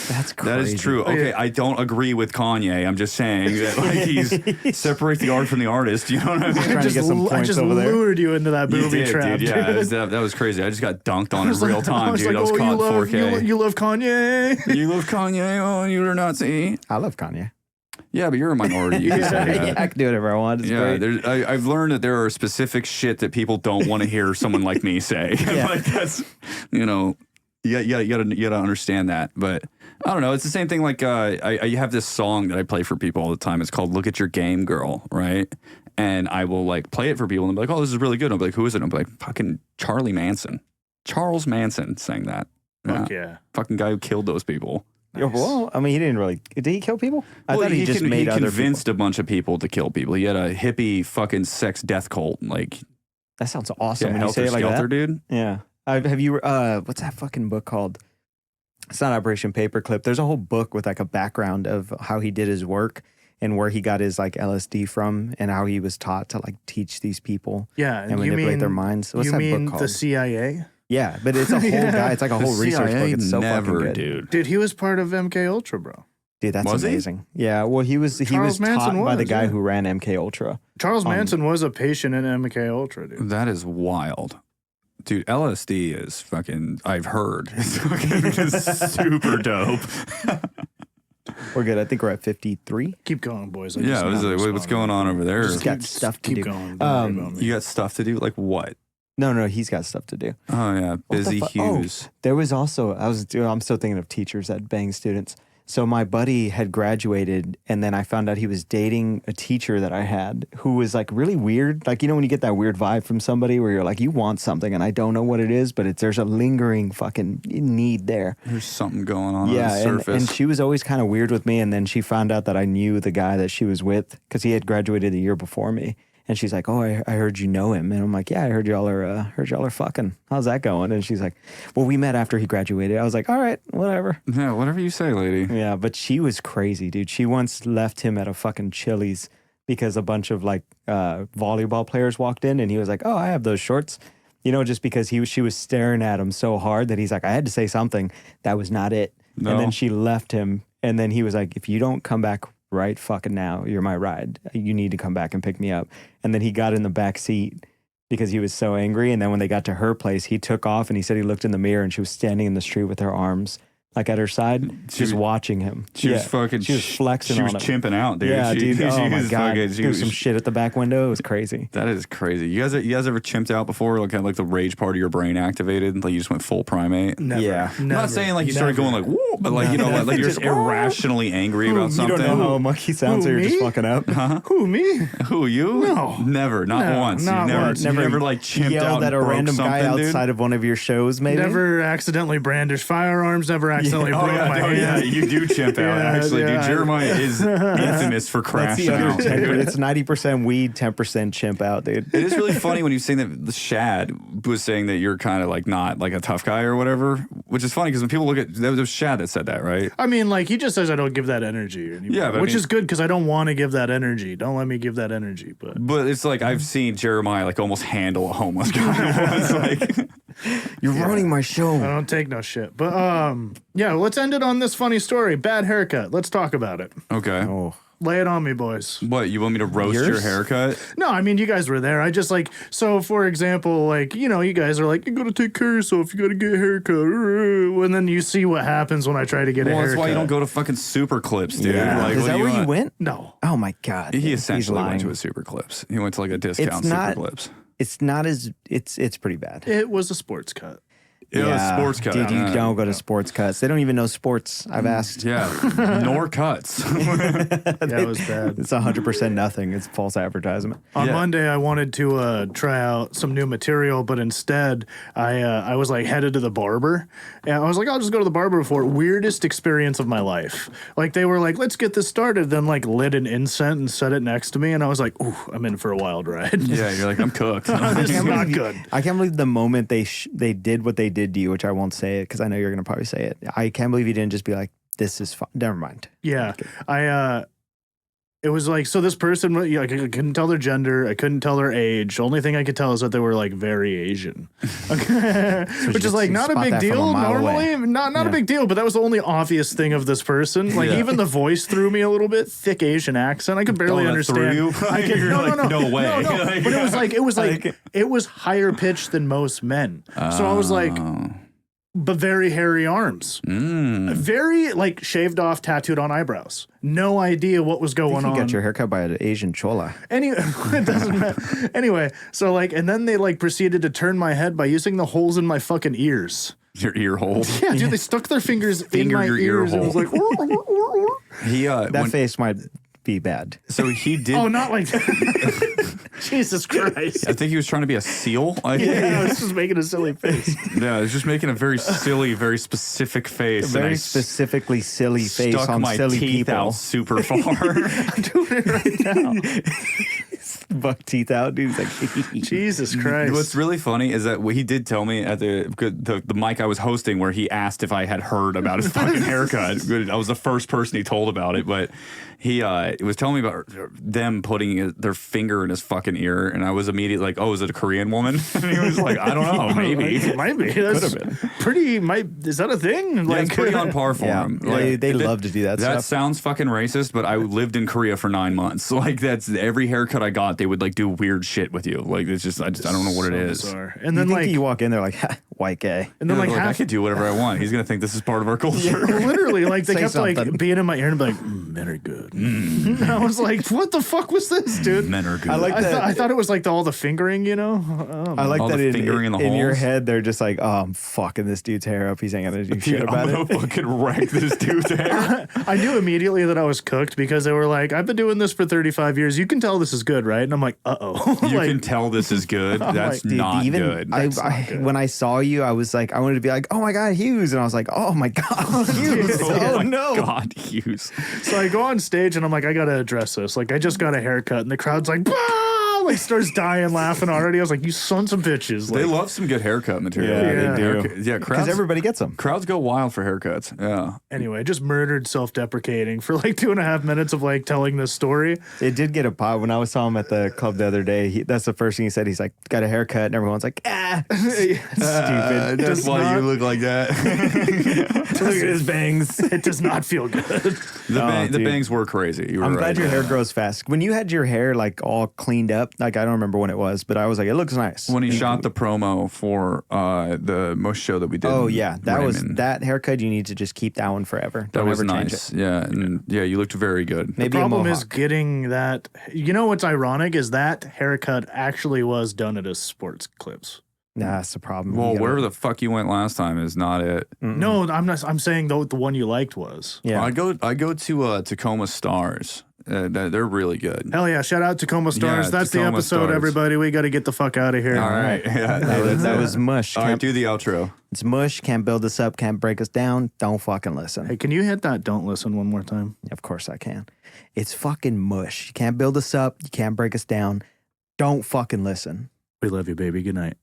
That's crazy. That is true. Okay, I don't agree with Kanye. I'm just saying that like he's separate the art from the artist. You know what I mean? Trying to get some I points just over there. lured you into that You booby did, trap, dude. Yeah, that was crazy. I just got dunked on in real I time, was dude. like, I was oh, caught 4K. You love Kanye? You love Kanye? Oh, you're a Nazi. I love Kanye. Yeah, but you're a minority. You can say that. Yeah, I can do whatever I want. It's great. I've learned that there are specific shit that people don't want to hear someone like me say. Yeah. Like that's, you gotta understand that. But I don't know. It's the same thing. Like I have this song that I play for people all the time. It's called "Look at Your Game, Girl," right? And I will like play it for people, and they'll be like, "Oh, this is really good." I'll be like, "Who is it?" And I'll be like, "Fucking Charlie Manson." Charles Manson sang that. Fuck yeah. Fucking guy who killed those people. Yeah, well, I mean, he didn't really. Did he kill people? I thought he just made other convinced a bunch of people to kill people. He had a hippie fucking sex death cult. Like That sounds awesome when you Helter say it like Skelter, that. dude. Yeah. Have you? What's that fucking book called? It's not Operation Paperclip. There's a whole book with like a background of how he did his work and where he got his like LSD from and how he was taught to like teach these people. Yeah, and manipulate their minds. What's that book called? The CIA? Yeah, but it's a whole guy. It's like a whole research book. It's so fucking good. Dude, he was part of MK Ultra, bro. Dude, that's Was he? amazing. Yeah, well, he was Charles taught Manson by the was, guy yeah. who ran MK Ultra. Charles Manson was a patient in MK Ultra, dude. that is wild. Dude, LSD is fucking, I've heard, it's fucking just super dope. We're good. I think we're at 53. Keep going, boys. Yeah, what's going on over there? Just got stuff to keep do. going. Don't worry about me. You got stuff to do? Like what? No, he's got stuff to do. Oh, yeah, Busy Hughes. There was also, I'm still thinking of teachers that bang students. So my buddy had graduated, and then I found out he was dating a teacher that I had who was like really weird. Like, you know, when you get that weird vibe from somebody where you're like, you want something, and I don't know what it is, but there's a lingering fucking need there. There's something going on the surface. And she was always kind of weird with me, and then she found out that I knew the guy that she was with because he had graduated the year before me. And she's like, "Oh, I heard you know him." And I'm like, "Yeah, I heard y'all are fucking. How's that going?" And she's like, "Well, we met after he graduated." I was like, "All right, whatever." Yeah, whatever you say, lady. Yeah, but she was crazy, dude. She once left him at a fucking Chili's because a bunch of like volleyball players walked in, and he was like, "Oh, I have those shorts," you know, just because she was staring at him so hard that he's like, "I had to say something." That was not it. No. And then she left him, and then he was like, "If you don't come back right fucking now, you're my ride. You need to come back and pick me up." And then he got in the back seat because he was so angry. And then when they got to her place, he took off and he said he looked in the mirror and she was standing in the street with her arms like at her side, just watching him. She was fucking. She was flexing. She was on him. chimping out, dude. Yeah, dude. Oh my god. Fucking, Threw some shit at the back window. It was crazy. That is crazy. You guys ever chimped out before? Like, kind of like the rage part of your brain activated? Like you just went full primate? Never. Yeah. I'm not saying like you started going like, whoa, but like, you know, like you're just irrationally angry about You something. don't know how a monkey sounds, so you're just me? fucking up. Who, me? Who, you? No. Never. Not No, once. not once. You never like chimped Yelled out at and a broke random guy something, outside dude? of one of your shows, maybe? Never accidentally brandished firearms. Never accidentally broke my hand. Yeah, you do chimp out, Yeah, actually, yeah. dude. Jeremiah is infamous for That's crashing the other out. 10%. It's 90% weed, 10% chimp out, dude. It is really funny when you saying that the Shad was saying that you're kind of like not like a tough guy or whatever, which is funny because when people look at, there was Shad that said that, right? I mean, like, he just says I don't give that energy anymore. Yeah, but I which mean- is good because I don't want to give that energy. Don't let me give that energy. But It's like I've seen Jeremiah like almost handle a homeless guy. It's like, You're ruining my I show. don't take no shit. But yeah, let's end it on this funny story. Bad haircut. Let's talk about it. okay. Oh, Lay it on me, boys. What, you want me to roast Yours? your haircut? No, I mean, you guys were there. I just like, so for example, like, you know, you guys are like, you gotta take care of yourself. You gotta get a haircut. And then you see what happens when I try to get a Well, haircut. that's why you don't go to fucking Super Clips, dude. yeah. Like, Is what that do where you want? went? No. Oh my god. He He's essentially went lying. to a Super Clips. He went to like a discount It's not- Super Clips. It's not as it's pretty bad. It was a sports cut. Sports cut. Dude, you don't go to sports cuts. They don't even know sports. I've asked. Yeah, nor cuts. That was bad. It's 100% nothing. It's false advertisement. On Monday, I wanted to try out some new material, but instead, I was like headed to the barber, and I was like, I'll just go to the barber before. Weirdest experience of my life. Like they were like, let's get this started. Then like lit an incense and set it next to me, and I was like, ooh, I'm in for a wild ride. Yeah, you're like, I'm cooked. This is not good. I can't believe the moment they did what they did to you, which I won't say it because I know you're going to probably say it. I can't believe you didn't just be like, this is fine. Never mind. Yeah, it was like, so this person, I couldn't tell their gender. I couldn't tell their age. The only thing I could tell is that they were like very Asian, which is like not a big deal normally. Not a big deal, but that was the only obvious thing of this person. Like even the voice threw me a little bit. Thick Asian accent. I could barely understand. I could, no way. No. But it was higher pitched than most men. So I was like, but very hairy arms. Very like shaved off, tattooed on eyebrows. No idea what was going on. You got your haircut by an Asian chola. Anyway, it doesn't matter. Anyway, so like, and then they like proceeded to turn my head by using the holes in my fucking ears. Your ear hole. Yeah, dude, they stuck their fingers in my ears and it was like, that face might be bad. So he did. Oh, not like that. Jesus Christ. I think he was trying to be a seal. Yeah, I was just making a silly face. Yeah, I was just making a very silly, very specific face. Very specifically silly face stuck on my silly teeth people. out super far. I'm doing it right now. Buck teeth out, dude. He's like, Jesus Christ. What's really funny is that he did tell me at the mic I was hosting where he asked if I had heard about his fucking haircut. I was the first person he told about it, but he was telling me about them putting their finger in his fucking ear, and I was immediately like, "Oh, is it a Korean woman?" And he was like, "I don't know, maybe It might be. That's pretty. Is that a thing? Like, it's pretty on par for him. Like, they love to do that. That stuff. sounds fucking racist, but I lived in Korea for 9 months. Like that's every haircut I got, they would like do weird shit with you. Like it's just I don't know what it is. Bizarre. And then like you walk in there like white gay, and then like I could do whatever I want. He's gonna think this is part of our culture. Literally, like they kept something. like being in my ear and be like, men are good. And I was like, what the fuck was this, dude? Men are good. I like that. I thought it was like all the fingering, you know? I like all that the fingering in the your holes. head, they're just like, oh, I'm fucking this dude's hair up. He's ain't gonna do shit about I'm it. gonna fucking wreck this dude's hair. I knew immediately that I was cooked because they were like, I've been doing this for 35 years. You can tell this is good, right? And I'm like, uh-oh. You Like, can tell this is good. That's Dude, not even good. When I saw you, I was like, I wanted to be like, oh my God, Hughes. And I was like, oh my God, Hughes. Oh my no. God, Hughes. So I go on stage and I'm like, I gotta address this. Like, I just got a haircut, and the crowd's like, bah! Like starts dying laughing already. I was like, you sons of bitches. Like, They love some good haircut material. Yeah, they do. Yeah, Because crowds, everybody gets them. crowds go wild for haircuts. Yeah. anyway, just murdered self-deprecating for like 2.5 minutes of like telling this story. It did get a pop. When I saw him at the club the other day, that's the first thing he said. He's like, got a haircut. And everyone's like, stupid. That's why you look like that. Look at his bangs. It does not feel good. The dude. bangs were crazy. You were I'm right. glad your hair grows fast. When you had your hair like all cleaned up, like I don't remember when it was, but I was like, it looks nice. When he shot the promo for the MUSH show that we did. Oh in yeah, that was Raymond. that haircut. You need to just keep that one forever. That Don't was ever change nice. it. Yeah, and yeah, you looked very good. Maybe The problem a is mohawk. getting that. You know what's ironic is that haircut actually was done at a sports clips. Nah, that's the problem. Well, You gotta- wherever the fuck you went last time is not it. No, I'm not. I'm saying the one you liked was. Yeah. I go to Tacoma Stars. They're really good. Hell yeah! Shout out Tacoma Stars. Yeah, That's the Tacoma episode, Stars. everybody. We got to get the fuck out of here. All right. Yeah, that was mush. All right, Can't- do the outro. It's mush. Can't build us up. Can't break us down. Don't fucking listen. Hey, can you hit that? Don't listen one more time. Of course I can. It's fucking mush. You can't build us up. You can't break us down. Don't fucking listen. We love you, baby. Good night.